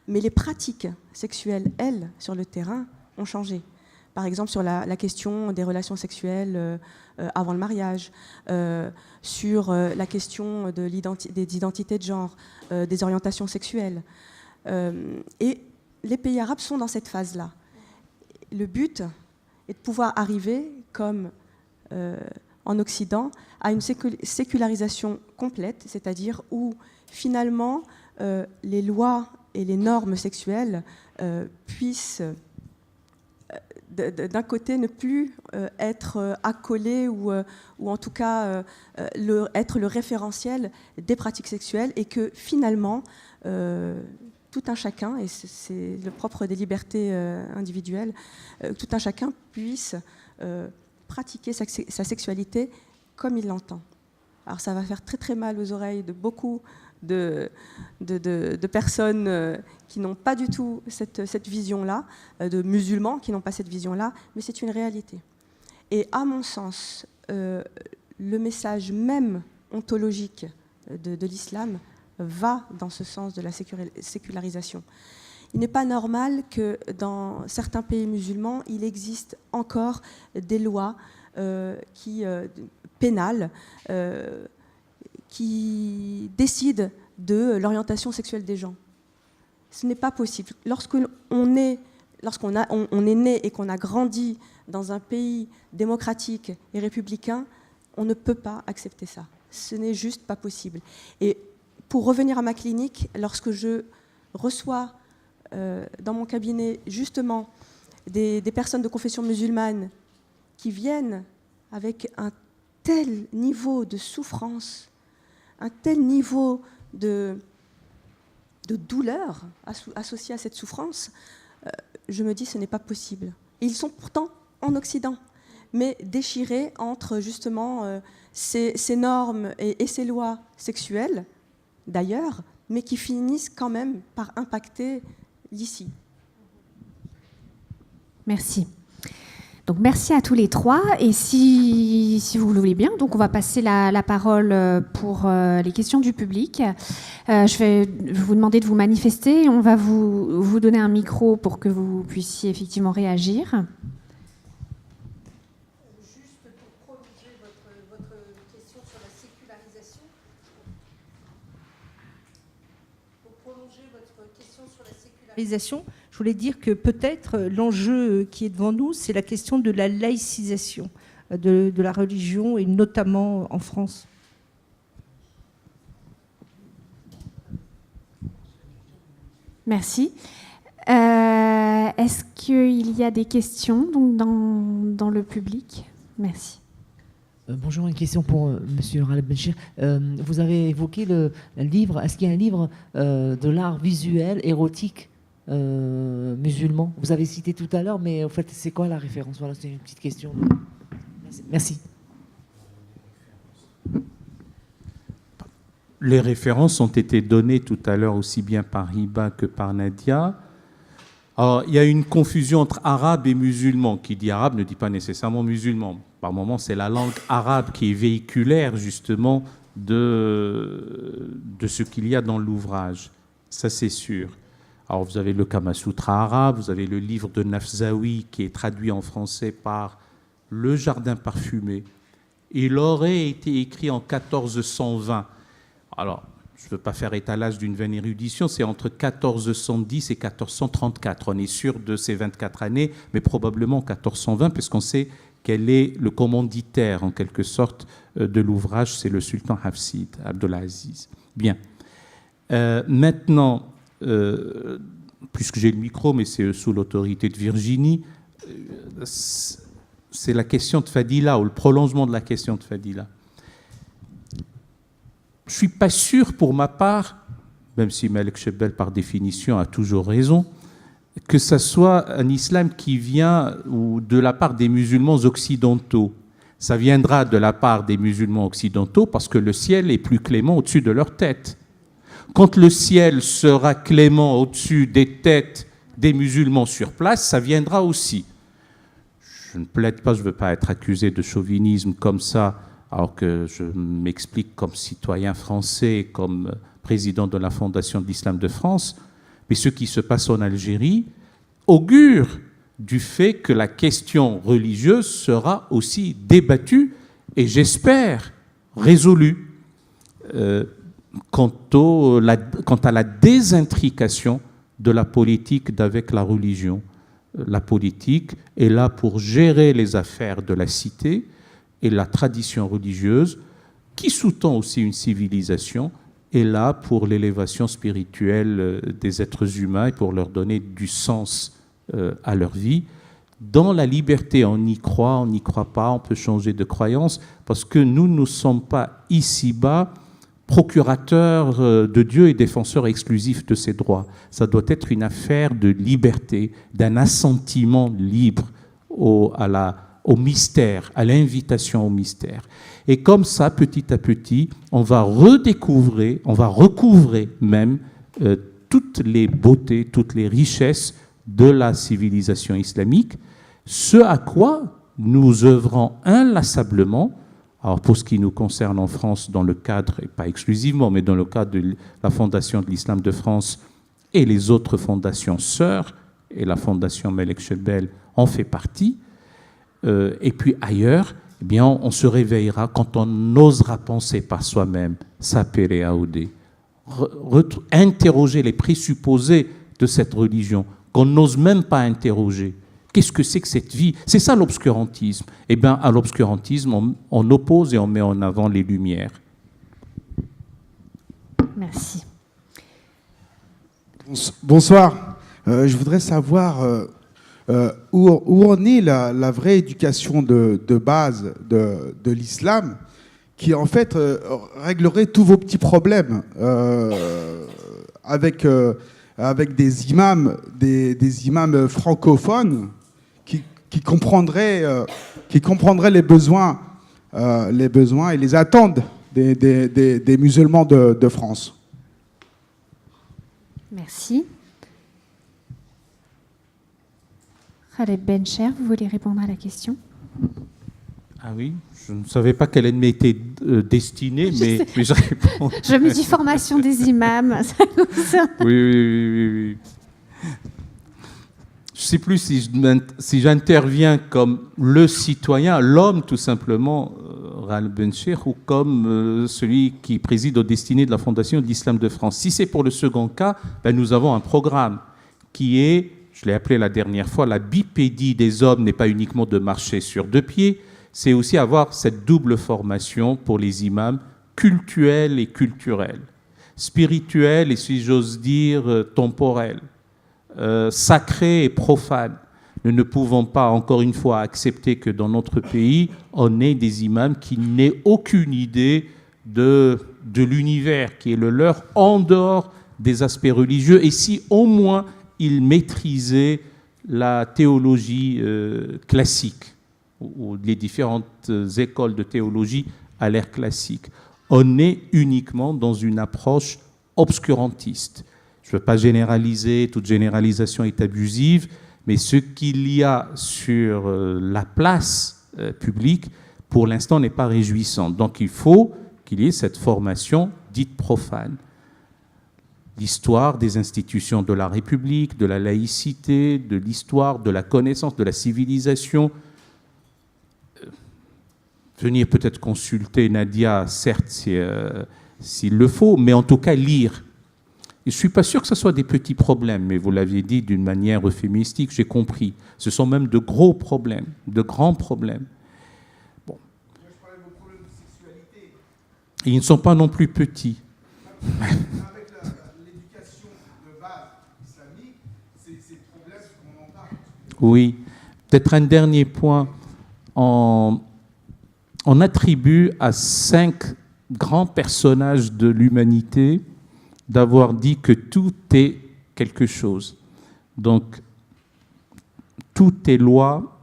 mais les pratiques sexuelles, elles, sur le terrain, ont changé. Par exemple, sur la question des relations sexuelles avant le mariage, sur la question des identités de genre, des orientations sexuelles. Et les pays arabes sont dans cette phase-là. Le but est de pouvoir arriver, comme en Occident, à une sécularisation complète, c'est-à-dire où, finalement, les lois et les normes sexuelles puissent d'un côté ne plus être accolées ou en tout cas être le référentiel des pratiques sexuelles, et que finalement tout un chacun, et c'est le propre des libertés individuelles, tout un chacun puisse pratiquer sa sexualité comme il l'entend. Alors ça va faire très très mal aux oreilles de beaucoup de personnes qui n'ont pas du tout cette vision-là, de musulmans qui n'ont pas cette vision-là, mais c'est une réalité. Et à mon sens, le message même ontologique de l'islam va dans ce sens de la sécularisation. Il n'est pas normal que dans certains pays musulmans, il existe encore des lois pénales qui décident de l'orientation sexuelle des gens. Ce n'est pas possible. Lorsqu'on est né et qu'on a grandi dans un pays démocratique et républicain, on ne peut pas accepter ça. Ce n'est juste pas possible. Et pour revenir à ma clinique, lorsque je reçois dans mon cabinet justement des personnes de confession musulmane qui viennent avec un tel niveau de souffrance, un tel niveau de douleur associée à cette souffrance, je me dis ce n'est pas possible. Et ils sont pourtant en Occident, mais déchirés entre justement ces normes et ces lois sexuelles d'ailleurs, mais qui finissent quand même par impacter d'ici. Merci. Donc merci à tous les trois. Et si vous le voulez bien, donc on va passer la parole pour les questions du public. Je vais vous demander de vous manifester. On va vous donner un micro pour que vous puissiez effectivement réagir. Juste pour prolonger votre question sur la sécularisation. Je voulais dire que peut-être l'enjeu qui est devant nous, c'est la question de la laïcisation de la religion, et notamment en France. Merci. Est-ce qu'il y a des questions donc, dans le public? Merci. Bonjour, une question pour Monsieur Ghaleb Benchir. Vous avez évoqué le livre. Est-ce qu'il y a un livre de l'art visuel érotique musulman? Vous avez cité tout à l'heure, mais en fait, c'est quoi la référence? Voilà, c'est une petite question. Merci. Les références ont été données tout à l'heure aussi bien par Hiba que par Nadia. Alors, il y a une confusion entre arabe et musulman. Qui dit arabe ne dit pas nécessairement musulman. Par moments, c'est la langue arabe qui est véhiculaire, justement, de ce qu'il y a dans l'ouvrage. Ça, c'est sûr. Alors, vous avez le Kama Sutra arabe, vous avez le livre de Nafzawi qui est traduit en français par Le Jardin parfumé. Il aurait été écrit en 1420. Alors, je ne veux pas faire étalage d'une vaine érudition, c'est entre 1410 et 1434. On est sûr de ces 24 années, mais probablement 1420, puisqu'on sait quel est le commanditaire, en quelque sorte, de l'ouvrage, c'est le sultan Hafsid, Abdelaziz. Bien. Maintenant, puisque j'ai le micro, mais c'est sous l'autorité de Virginie, c'est la question de Fadila, ou le prolongement de la question de Fadila. Je ne suis pas sûr, pour ma part, même si Malek Chebel, par définition, a toujours raison, que ce soit un islam qui vient ou de la part des musulmans occidentaux. Ça viendra de la part des musulmans occidentaux parce que le ciel est plus clément au-dessus de leur tête. Quand le ciel sera clément au-dessus des têtes des musulmans sur place, ça viendra aussi. Je ne plaide pas, je ne veux pas être accusé de chauvinisme comme ça, alors que je m'explique comme citoyen français, comme président de la Fondation de l'Islam de France, mais ce qui se passe en Algérie augure du fait que la question religieuse sera aussi débattue et, j'espère, résolue. Quant à la désintrication de la politique d'avec la religion. La politique est là pour gérer les affaires de la cité et la tradition religieuse, qui sous-tend aussi une civilisation, est là pour l'élévation spirituelle des êtres humains et pour leur donner du sens à leur vie. Dans la liberté, on y croit, on n'y croit pas, on peut changer de croyance, parce que nous ne sommes pas ici-bas procurateurs de Dieu et défenseurs exclusifs de ses droits. Ça doit être une affaire de liberté, d'un assentiment libre au mystère, à l'invitation au mystère. Et comme ça, petit à petit, on va redécouvrir, on va recouvrer même toutes les beautés, toutes les richesses de la civilisation islamique, ce à quoi nous œuvrons inlassablement. Alors pour ce qui nous concerne en France, dans le cadre, et pas exclusivement, mais dans le cadre de la Fondation de l'Islam de France et les autres fondations sœurs, et la Fondation Malek Chebel en fait partie, et puis ailleurs, eh bien, on se réveillera quand on osera penser par soi-même, s'appeler à Aoudé, interroger les présupposés de cette religion, qu'on n'ose même pas interroger. Qu'est-ce que c'est que cette vie? C'est ça l'obscurantisme. Eh bien, à l'obscurantisme, on oppose et on met en avant les lumières. Merci. Bonsoir. Je voudrais savoir où en est la vraie éducation de base de l'islam, qui en fait réglerait tous vos petits problèmes avec des imams francophones qui comprendraient les besoins et les attentes des musulmans de France. Merci. Khaled Bencher, vous voulez répondre à la question? Ah oui, je ne savais pas qu'elle m'était destinée, mais je réponds. Je me dis formation des imams. Oui. Je ne sais plus si j'interviens comme le citoyen, l'homme tout simplement, Khaled Bencher, ou comme celui qui préside aux destinées de la Fondation de l'Islam de France. Si c'est pour le second cas, ben nous avons un programme qui est, je l'ai appelé la dernière fois, la bipédie des hommes n'est pas uniquement de marcher sur deux pieds, c'est aussi avoir cette double formation pour les imams, cultuelle et culturelle, spirituelle et, si j'ose dire, temporelle, sacrée et profane. Nous ne pouvons pas, encore une fois, accepter que dans notre pays, on ait des imams qui n'aient aucune idée de l'univers qui est le leur, en dehors des aspects religieux, et si au moins ils maîtrisaient la théologie classique, ou les différentes écoles de théologie à l'ère classique. On est uniquement dans une approche obscurantiste. Je ne veux pas généraliser, toute généralisation est abusive, mais ce qu'il y a sur la place publique, pour l'instant, n'est pas réjouissant. Donc il faut qu'il y ait cette formation dite profane. L'histoire des institutions de la République, de la laïcité, de l'histoire, de la connaissance, de la civilisation. Venir peut-être consulter Nadia, certes, s'il le faut, mais en tout cas lire. Et je ne suis pas sûr que ce soit des petits problèmes, mais vous l'aviez dit d'une manière euphémistique, j'ai compris. Ce sont même de gros problèmes, de grands problèmes. Bon. Je parlais de vos problèmes de sexualité. Et ils ne sont pas non plus petits. islamique, ces problèmes qu'on en parle. Oui, peut-être un dernier point. On attribue à 5 grands personnages de l'humanité d'avoir dit que tout est quelque chose. Donc, tout est loi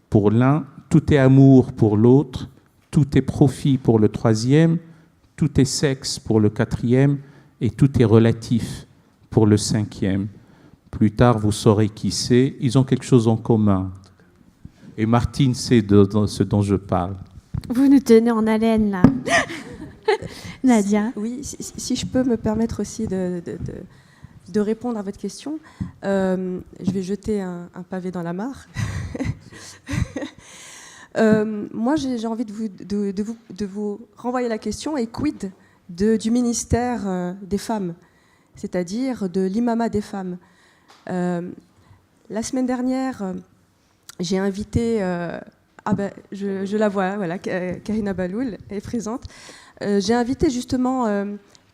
pour l'un, tout est amour pour l'autre, tout est profit pour le troisième, tout est sexe pour le quatrième et tout est relatif pour le cinquième. Plus tard, vous saurez qui c'est. Ils ont quelque chose en commun. Et Martine sait de ce dont je parle. Vous nous tenez en haleine, là. Nadia. Oui, si je peux me permettre aussi de répondre à votre question, je vais jeter un pavé dans la mare. Moi, j'ai envie de vous renvoyer la question, et quid du ministère des femmes, c'est-à-dire de l'imama des femmes. La semaine dernière, j'ai invité, je la vois, voilà, Karina Baloul est présente. J'ai invité justement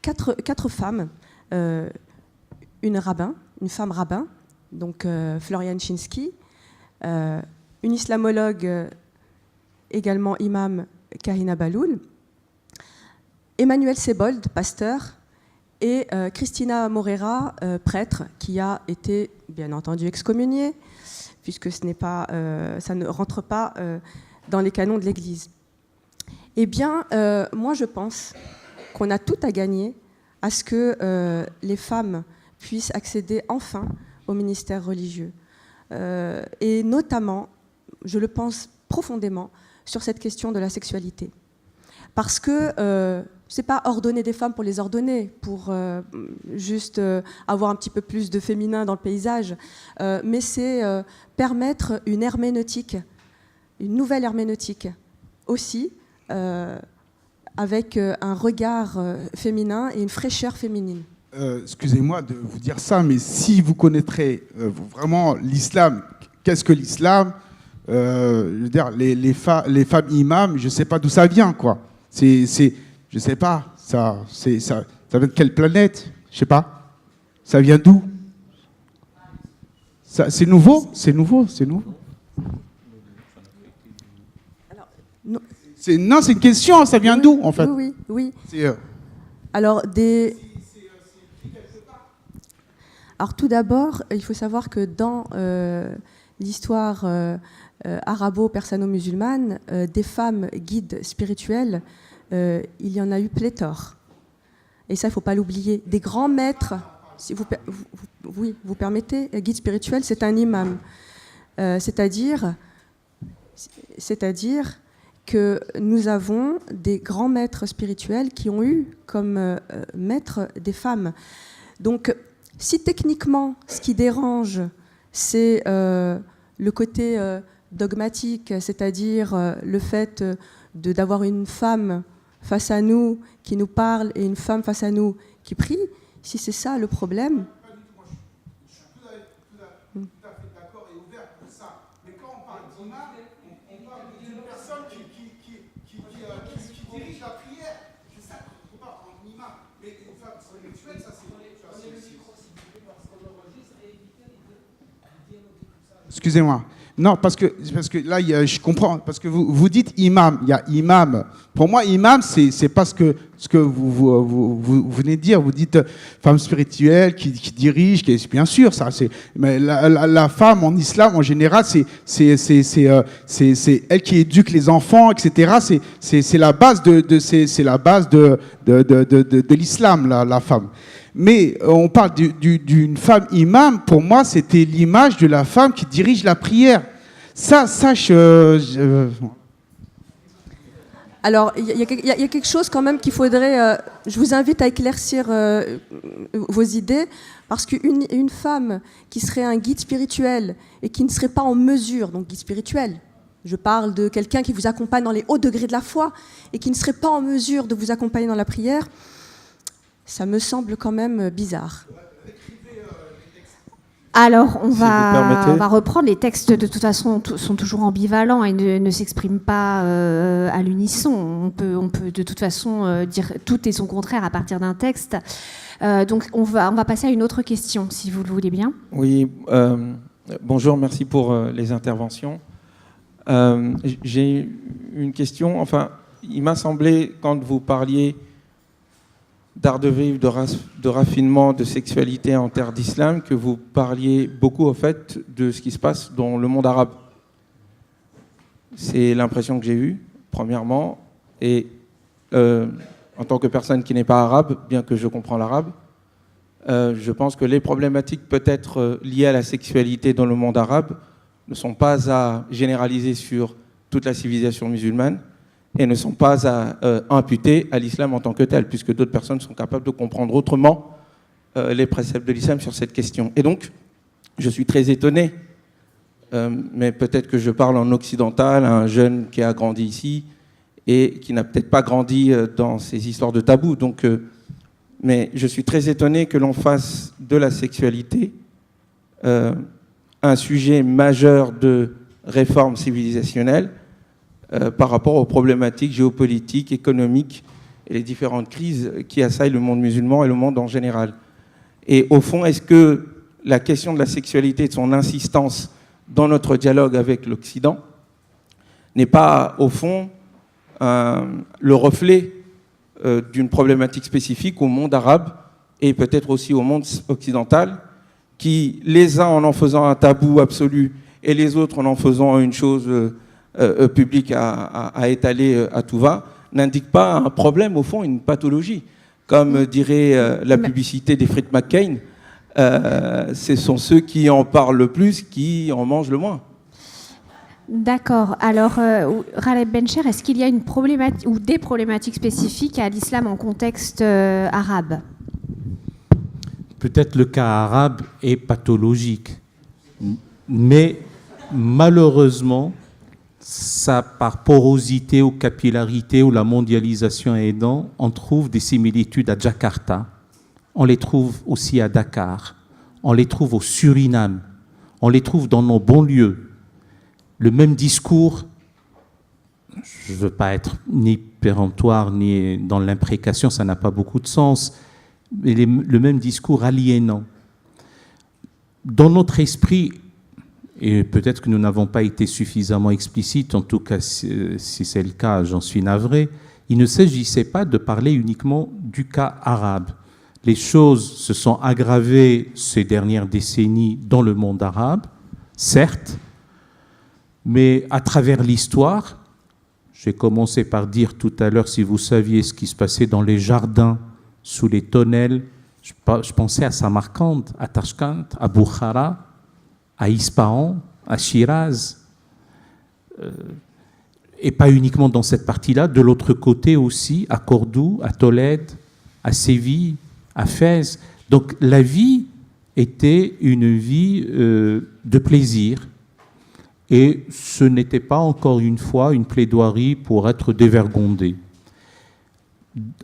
4 femmes, une femme rabbin, donc Florian Chinsky, une islamologue, également imam, Karina Baloul, Emmanuel Sebold, pasteur, et Christina Morera, prêtre, qui a été bien entendu excommuniée, puisque ça ne rentre pas dans les canons de l'Église. Eh bien, moi je pense qu'on a tout à gagner à ce que les femmes puissent accéder enfin au ministère religieux. Et notamment, je le pense profondément, sur cette question de la sexualité. Parce que ce n'est pas ordonner des femmes pour les ordonner, pour juste avoir un petit peu plus de féminin dans le paysage, mais c'est permettre une herméneutique, une nouvelle herméneutique aussi, avec un regard féminin et une fraîcheur féminine. Excusez-moi de vous dire ça, mais si vous connaîtrez vraiment l'islam, qu'est-ce que l'islam, je veux dire, les femmes imams, je ne sais pas d'où ça vient, quoi. Je ne sais pas, ça vient de quelle planète? Je ne sais pas. Ça vient d'où? C'est nouveau? C'est nouveau? Non, c'est une question, ça vient d'où, en fait? Oui. Alors, Alors, tout d'abord, il faut savoir que dans l'histoire arabo-persano-musulmane, des femmes guides spirituelles, il y en a eu pléthore. Et ça, il ne faut pas l'oublier. Des grands maîtres, si vous permettez, guide spirituel, c'est un imam. C'est-à-dire que nous avons des grands maîtres spirituels qui ont eu comme maîtres des femmes. Donc, si techniquement, ce qui dérange, c'est le côté dogmatique, c'est-à-dire le fait d'avoir une femme face à nous qui nous parle et une femme face à nous qui prie, si c'est ça le problème... Je suis tout à fait d'accord et ouvert pour ça. Mais quand on parle d'imam, on parle d'une personne qui dirige la prière. C'est ça qu'on parle en imam. Mais une femme spirituelle, ça c'est... Excusez-moi. Non, parce que là, je comprends. Parce que vous dites imam. Il y a imam. Pour moi, imam, c'est pas ce que vous venez de dire. Vous dites femme spirituelle qui dirige, bien sûr, ça. Mais la femme en islam, en général, c'est elle qui éduque les enfants, etc. C'est la base de l'islam, la femme. Mais on parle d'une femme imam. Pour moi, c'était l'image de la femme qui dirige la prière. Alors, il y a quelque chose quand même qu'il faudrait... je vous invite à éclaircir vos idées, parce qu'une femme qui serait un guide spirituel et qui ne serait pas en mesure, donc guide spirituel, je parle de quelqu'un qui vous accompagne dans les hauts degrés de la foi et qui ne serait pas en mesure de vous accompagner dans la prière, ça me semble quand même bizarre. Alors, on Si vous permettez. va reprendre. Les textes, de toute façon, sont toujours ambivalents et ne s'expriment pas à l'unisson. On peut de toute façon dire tout et son contraire à partir d'un texte. Donc, on va passer à une autre question, si vous le voulez bien. Oui, bonjour, merci pour les interventions. J'ai une question. Enfin, il m'a semblé, quand vous parliez d'art de vivre, de raffinement, de sexualité en terre d'islam, que vous parliez beaucoup, au fait, de ce qui se passe dans le monde arabe. C'est l'impression que j'ai eue, premièrement. Et en tant que personne qui n'est pas arabe, bien que je comprends l'arabe, je pense que les problématiques peut-être liées à la sexualité dans le monde arabe ne sont pas à généraliser sur toute la civilisation musulmane et ne sont pas à imputer à l'islam en tant que tel, puisque d'autres personnes sont capables de comprendre autrement les préceptes de l'islam sur cette question. Et donc, je suis très étonné, mais peut-être que je parle en occidental, à un jeune qui a grandi ici et qui n'a peut-être pas grandi dans ces histoires de tabous. Donc, mais je suis très étonné que l'on fasse de la sexualité un sujet majeur de réforme civilisationnelle par rapport aux problématiques géopolitiques, économiques et les différentes crises qui assaillent le monde musulman et le monde en général. Et au fond, est-ce que la question de la sexualité et de son insistance dans notre dialogue avec l'Occident n'est pas, au fond, le reflet d'une problématique spécifique au monde arabe et peut-être aussi au monde occidental, qui, les uns en faisant un tabou absolu et les autres en faisant une chose publique à étaler à tout va, n'indique pas un problème, au fond, une pathologie. Comme dirait la publicité des frites McCain, ce sont ceux qui en parlent le plus qui en mangent le moins. D'accord. Alors, Ghaleb Bencher, est-ce qu'il y a une problématique ou des problématiques spécifiques à l'islam en contexte arabe ? Peut-être le cas arabe est pathologique, mais malheureusement, ça, par porosité ou capillarité ou la mondialisation aidant, on trouve des similitudes à Jakarta, on les trouve aussi à Dakar, on les trouve au Suriname, on les trouve dans nos banlieues. Le même discours, je ne veux pas être ni péremptoire ni dans l'imprécation, ça n'a pas beaucoup de sens, mais le même discours aliénant. Dans notre esprit, et peut-être que nous n'avons pas été suffisamment explicites, en tout cas si c'est le cas, j'en suis navré, il ne s'agissait pas de parler uniquement du cas arabe. Les choses se sont aggravées ces dernières décennies dans le monde arabe, certes, mais à travers l'histoire, j'ai commencé par dire tout à l'heure, si vous saviez ce qui se passait dans les jardins, sous les tonnelles, je pensais à Samarcande, à Tashkent, à Bukhara, à Ispahan, à Shiraz, et pas uniquement dans cette partie-là, de l'autre côté aussi, à Cordoue, à Tolède, à Séville, à Fès. Donc la vie était une vie de plaisir, et ce n'était pas encore une fois une plaidoirie pour être dévergondé.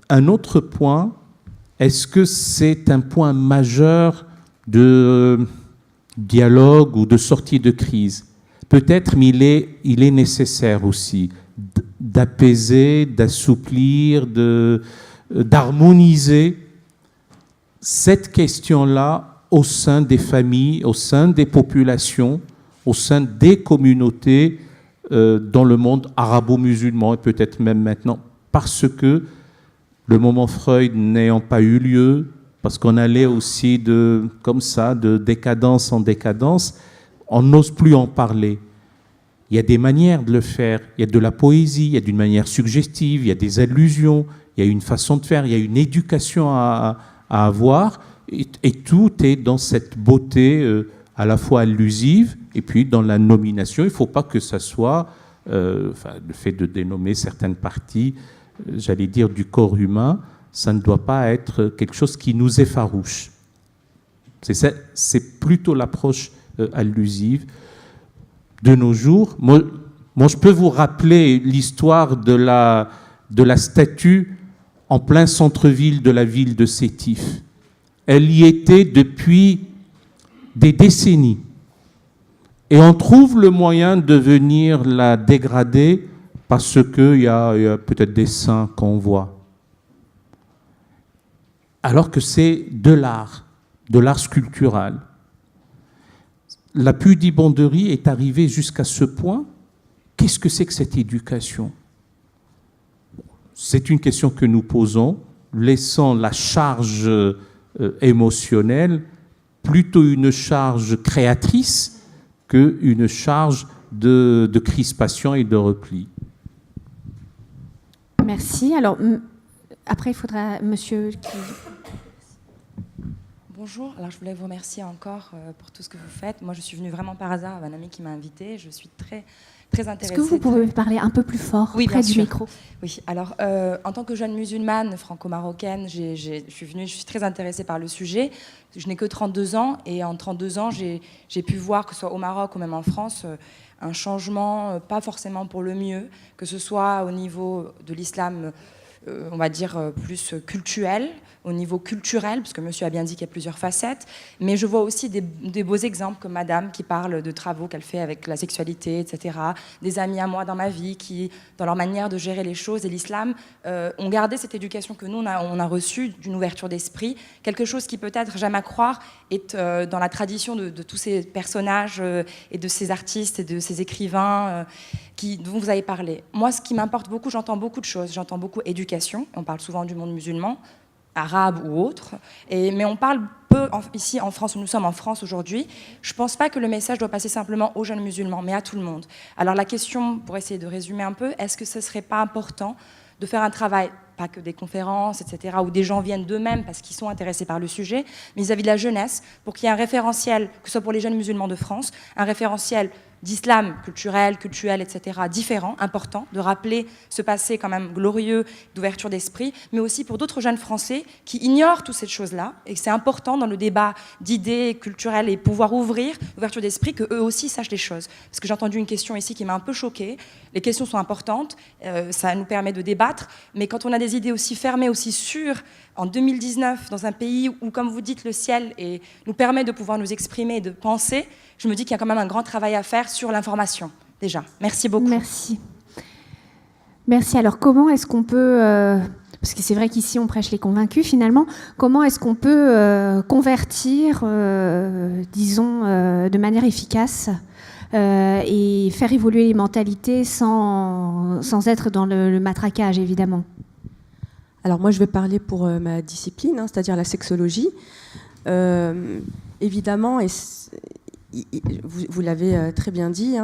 Un autre point, est-ce que c'est un point majeur de dialogue ou de sortie de crise? Peut-être, mais il est nécessaire aussi d'apaiser, d'assouplir, d'harmoniser cette question-là au sein des familles, au sein des populations, au sein des communautés dans le monde arabo-musulman et peut-être même maintenant, parce que le moment Freud n'ayant pas eu lieu, parce qu'on allait aussi comme ça, de décadence en décadence, on n'ose plus en parler. Il y a des manières de le faire, il y a de la poésie, il y a d'une manière suggestive, il y a des allusions, il y a une façon de faire, il y a une éducation à avoir, et tout est dans cette beauté à la fois allusive, et puis dans la nomination, il ne faut pas que ça soit, le fait de dénommer certaines parties, j'allais dire, du corps humain, ça ne doit pas être quelque chose qui nous effarouche. C'est plutôt l'approche allusive. De nos jours, moi, je peux vous rappeler l'histoire de la statue en plein centre-ville de la ville de Sétif. Elle y était depuis des décennies. Et on trouve le moyen de venir la dégrader parce qu'il y a peut-être des saints qu'on voit. Alors que c'est de l'art sculptural. La pudibonderie est arrivée jusqu'à ce point. Qu'est-ce que c'est que cette éducation? C'est une question que nous posons, laissant la charge émotionnelle plutôt une charge créatrice qu'une charge de crispation et de repli. Merci. Alors, après, il faudra monsieur qui... Bonjour, alors je voulais vous remercier encore pour tout ce que vous faites. Moi, je suis venue vraiment par hasard, un ami qui m'a invitée. Je suis très intéressée. Est-ce que vous pouvez parler un peu plus fort, près du micro? Oui, alors en tant que jeune musulmane franco-marocaine, je suis très intéressée par le sujet. Je n'ai que 32 ans et en 32 ans, j'ai pu voir, que ce soit au Maroc ou même en France, un changement, pas forcément pour le mieux, que ce soit au niveau de l'islam, on va dire plus cultuel, au niveau culturel, parce que monsieur a bien dit qu'il y a plusieurs facettes, mais je vois aussi des beaux exemples comme madame qui parle de travaux qu'elle fait avec la sexualité, etc. Des amis à moi dans ma vie qui, dans leur manière de gérer les choses et l'islam, ont gardé cette éducation que nous, on a reçue d'une ouverture d'esprit, quelque chose qui peut-être, j'aime à croire, est dans la tradition de tous ces personnages et de ces artistes et de ces écrivains dont vous avez parlé. Moi, ce qui m'importe beaucoup, j'entends beaucoup de choses. J'entends beaucoup éducation, on parle souvent du monde musulman, arabe ou autre, mais on parle peu ici en France, où nous sommes en France aujourd'hui. Je ne pense pas que le message doit passer simplement aux jeunes musulmans, mais à tout le monde. Alors la question, pour essayer de résumer un peu, est-ce que ce ne serait pas important de faire un travail, pas que des conférences, etc., où des gens viennent d'eux-mêmes parce qu'ils sont intéressés par le sujet, mais vis-à-vis de la jeunesse, pour qu'il y ait un référentiel, que ce soit pour les jeunes musulmans de France, un référentiel d'islam culturel, etc., différent, important, de rappeler ce passé quand même glorieux d'ouverture d'esprit, mais aussi pour d'autres jeunes Français qui ignorent toutes ces choses-là, et c'est important dans le débat d'idées culturelles et pouvoir ouvrir l'ouverture d'esprit, qu'eux aussi sachent les choses. Parce que j'ai entendu une question ici qui m'a un peu choquée. Les questions sont importantes, ça nous permet de débattre, mais quand on a des idées aussi fermées, aussi sûres, en 2019, dans un pays où, comme vous dites, le ciel nous permet de pouvoir nous exprimer et de penser, je me dis qu'il y a quand même un grand travail à faire sur l'information, déjà. Merci beaucoup. Merci. Merci. Alors, comment est-ce qu'on peut... parce que c'est vrai qu'ici, on prêche les convaincus, finalement. Comment est-ce qu'on peut convertir, disons, de manière efficace et faire évoluer les mentalités sans être dans le matraquage, évidemment? Alors moi, je vais parler pour ma discipline, c'est-à-dire la sexologie. Évidemment, et vous l'avez très bien dit,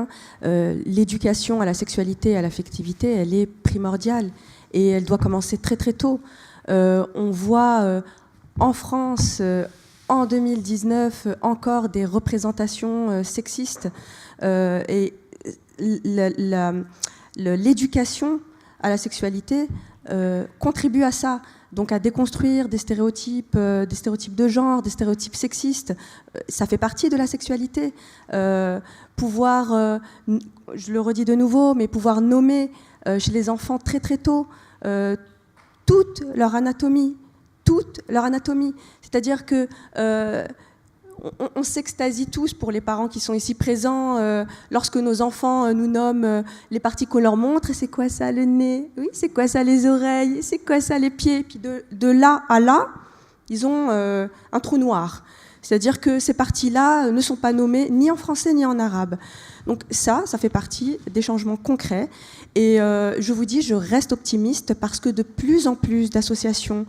l'éducation à la sexualité et à l'affectivité, elle est primordiale et elle doit commencer très très tôt. On voit en France, en 2019, encore des représentations sexistes et l'éducation à la sexualité contribue à ça, donc à déconstruire des stéréotypes de genre, des stéréotypes sexistes. Ça fait partie de la sexualité. Pouvoir, je le redis de nouveau, mais pouvoir nommer chez les enfants très très tôt toute leur anatomie. C'est-à-dire que on s'extasie tous, pour les parents qui sont ici présents, lorsque nos enfants nous nomment les parties qu'on leur montre. Et c'est quoi ça, le nez? Oui, c'est quoi ça, les oreilles? C'est quoi ça, les pieds? Et puis de là à là, ils ont un trou noir. C'est-à-dire que ces parties-là ne sont pas nommées ni en français ni en arabe. Donc ça fait partie des changements concrets. Et je vous dis, je reste optimiste parce que de plus en plus d'associations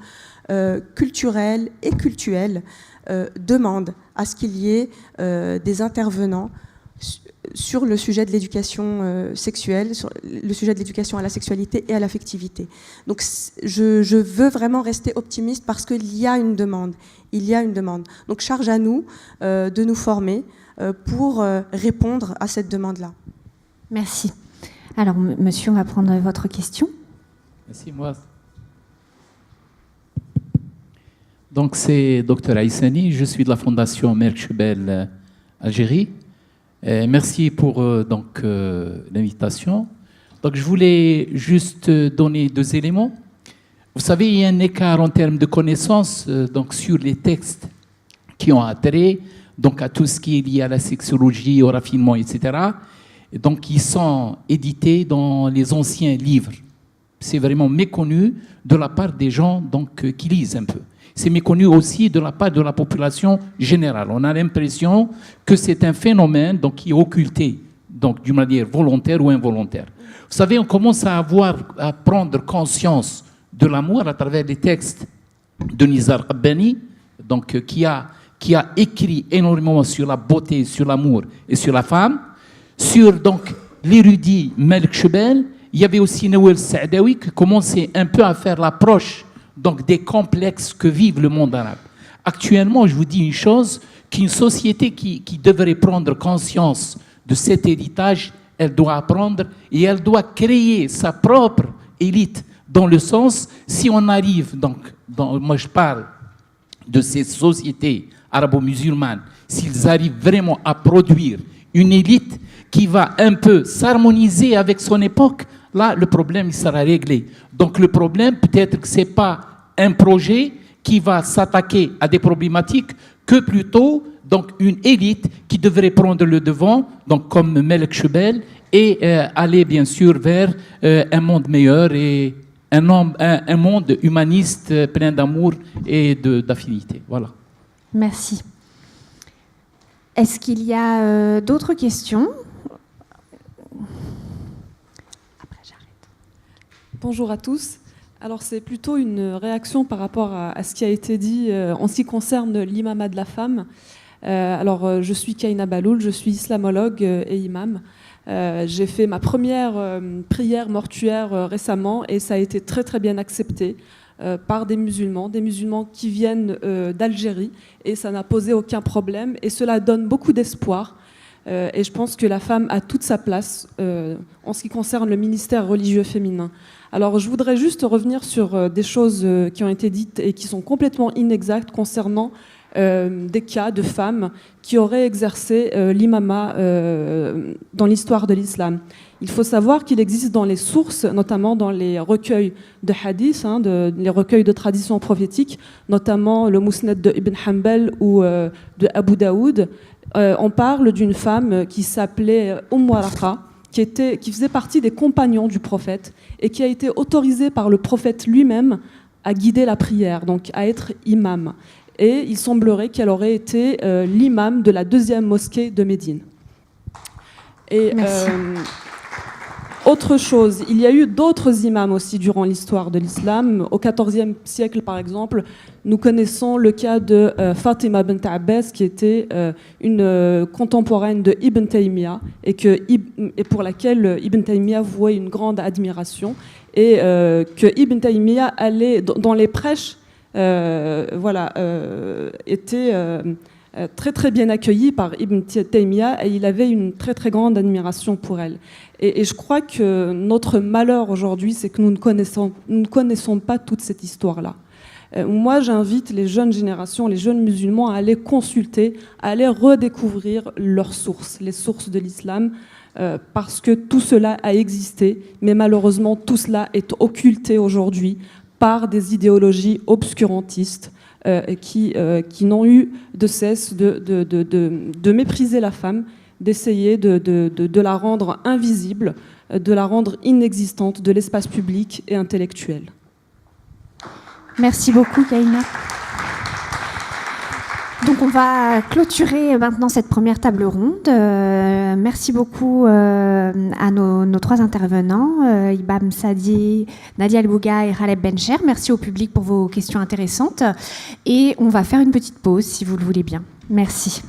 culturelles et cultuelles demandent à ce qu'il y ait des intervenants sur le sujet de l'éducation sexuelle, sur le sujet de l'éducation à la sexualité et à l'affectivité. Donc je veux vraiment rester optimiste parce qu'il y a une demande. Donc charge à nous de nous former pour répondre à cette demande-là. Merci. Alors, monsieur, on va prendre votre question. Merci, moi. Donc, c'est Dr Aïssani, je suis de la Fondation Merk Chebel Algérie. Merci pour l'invitation. Donc, je voulais juste donner 2 éléments. Vous savez, il y a un écart en termes de connaissances sur les textes qui ont attrait donc à tout ce qui est lié à la sexologie, au raffinement, etc. Et donc, ils sont édités dans les anciens livres. C'est vraiment méconnu de la part des gens donc, qui lisent un peu. C'est méconnu aussi de la part de la population générale. On a l'impression que c'est un phénomène donc, qui est occulté, donc d'une manière volontaire ou involontaire. Vous savez, on commence à prendre conscience de l'amour à travers les textes de Nizar Qabbani, donc qui a écrit énormément sur la beauté, sur l'amour et sur la femme. Sur donc l'érudit Malik Chebel, il y avait aussi Nawel Saadawi qui commençait un peu à faire l'approche donc des complexes que vive le monde arabe. Actuellement, je vous dis une chose, qu'une société qui devrait prendre conscience de cet héritage, elle doit apprendre et elle doit créer sa propre élite, dans le sens, si on arrive, donc, moi je parle de ces sociétés arabo-musulmanes, s'ils arrivent vraiment à produire une élite qui va un peu s'harmoniser avec son époque, là, le problème il sera réglé. Donc le problème, peut-être que ce n'est pas un projet qui va s'attaquer à des problématiques, que plutôt donc, une élite qui devrait prendre le devant, donc, comme Malik Chebel, et aller bien sûr vers un monde meilleur et un monde humaniste plein d'amour et d'affinité. Voilà. Merci. Est-ce qu'il y a d'autres questions ? Après, j'arrête. Bonjour à tous. Alors c'est plutôt une réaction par rapport à ce qui a été dit en ce qui concerne l'imama de la femme. Alors je suis Kaina Baloul, je suis islamologue et imam. J'ai fait ma première prière mortuaire récemment et ça a été très très bien accepté par des musulmans qui viennent d'Algérie et ça n'a posé aucun problème et cela donne beaucoup d'espoir. Et je pense que la femme a toute sa place en ce qui concerne le ministère religieux féminin. Alors je voudrais juste revenir sur des choses qui ont été dites et qui sont complètement inexactes concernant des cas de femmes qui auraient exercé l'imama dans l'histoire de l'islam. Il faut savoir qu'il existe dans les sources, notamment dans les recueils de hadith, les recueils de traditions prophétiques, notamment le Mousnad de Ibn Hanbal ou de Abu Daoud, on parle d'une femme qui s'appelait Waraka, qui faisait partie des compagnons du prophète et qui a été autorisée par le prophète lui-même à guider la prière, donc à être imam. Et il semblerait qu'elle aurait été l'imam de la 2e mosquée de Médine. Et autre chose, il y a eu d'autres imams aussi durant l'histoire de l'islam. Au XIVe siècle, par exemple, nous connaissons le cas de Fatima bint Abbas, qui était une contemporaine de Ibn Taymiyyah et pour laquelle Ibn Taymiyyah vouait une grande admiration. Et que Ibn Taymiyyah allait dans les prêches, était très très bien accueilli par Ibn Taymiyyah et il avait une très très grande admiration pour elle. Et je crois que notre malheur aujourd'hui, c'est que nous ne connaissons pas toute cette histoire-là. Moi, j'invite les jeunes générations, les jeunes musulmans à aller consulter, à aller redécouvrir leurs sources, les sources de l'islam, parce que tout cela a existé, mais malheureusement tout cela est occulté aujourd'hui par des idéologies obscurantistes qui n'ont eu de cesse de mépriser la femme, d'essayer de la rendre invisible, de la rendre inexistante de l'espace public et intellectuel. Merci beaucoup, Kaina. Donc on va clôturer maintenant cette première table ronde. Merci beaucoup à nos trois intervenants, Ibam Sadi, Nadia El-Bouga et Khaled Bencher. Merci au public pour vos questions intéressantes. Et on va faire une petite pause, si vous le voulez bien. Merci.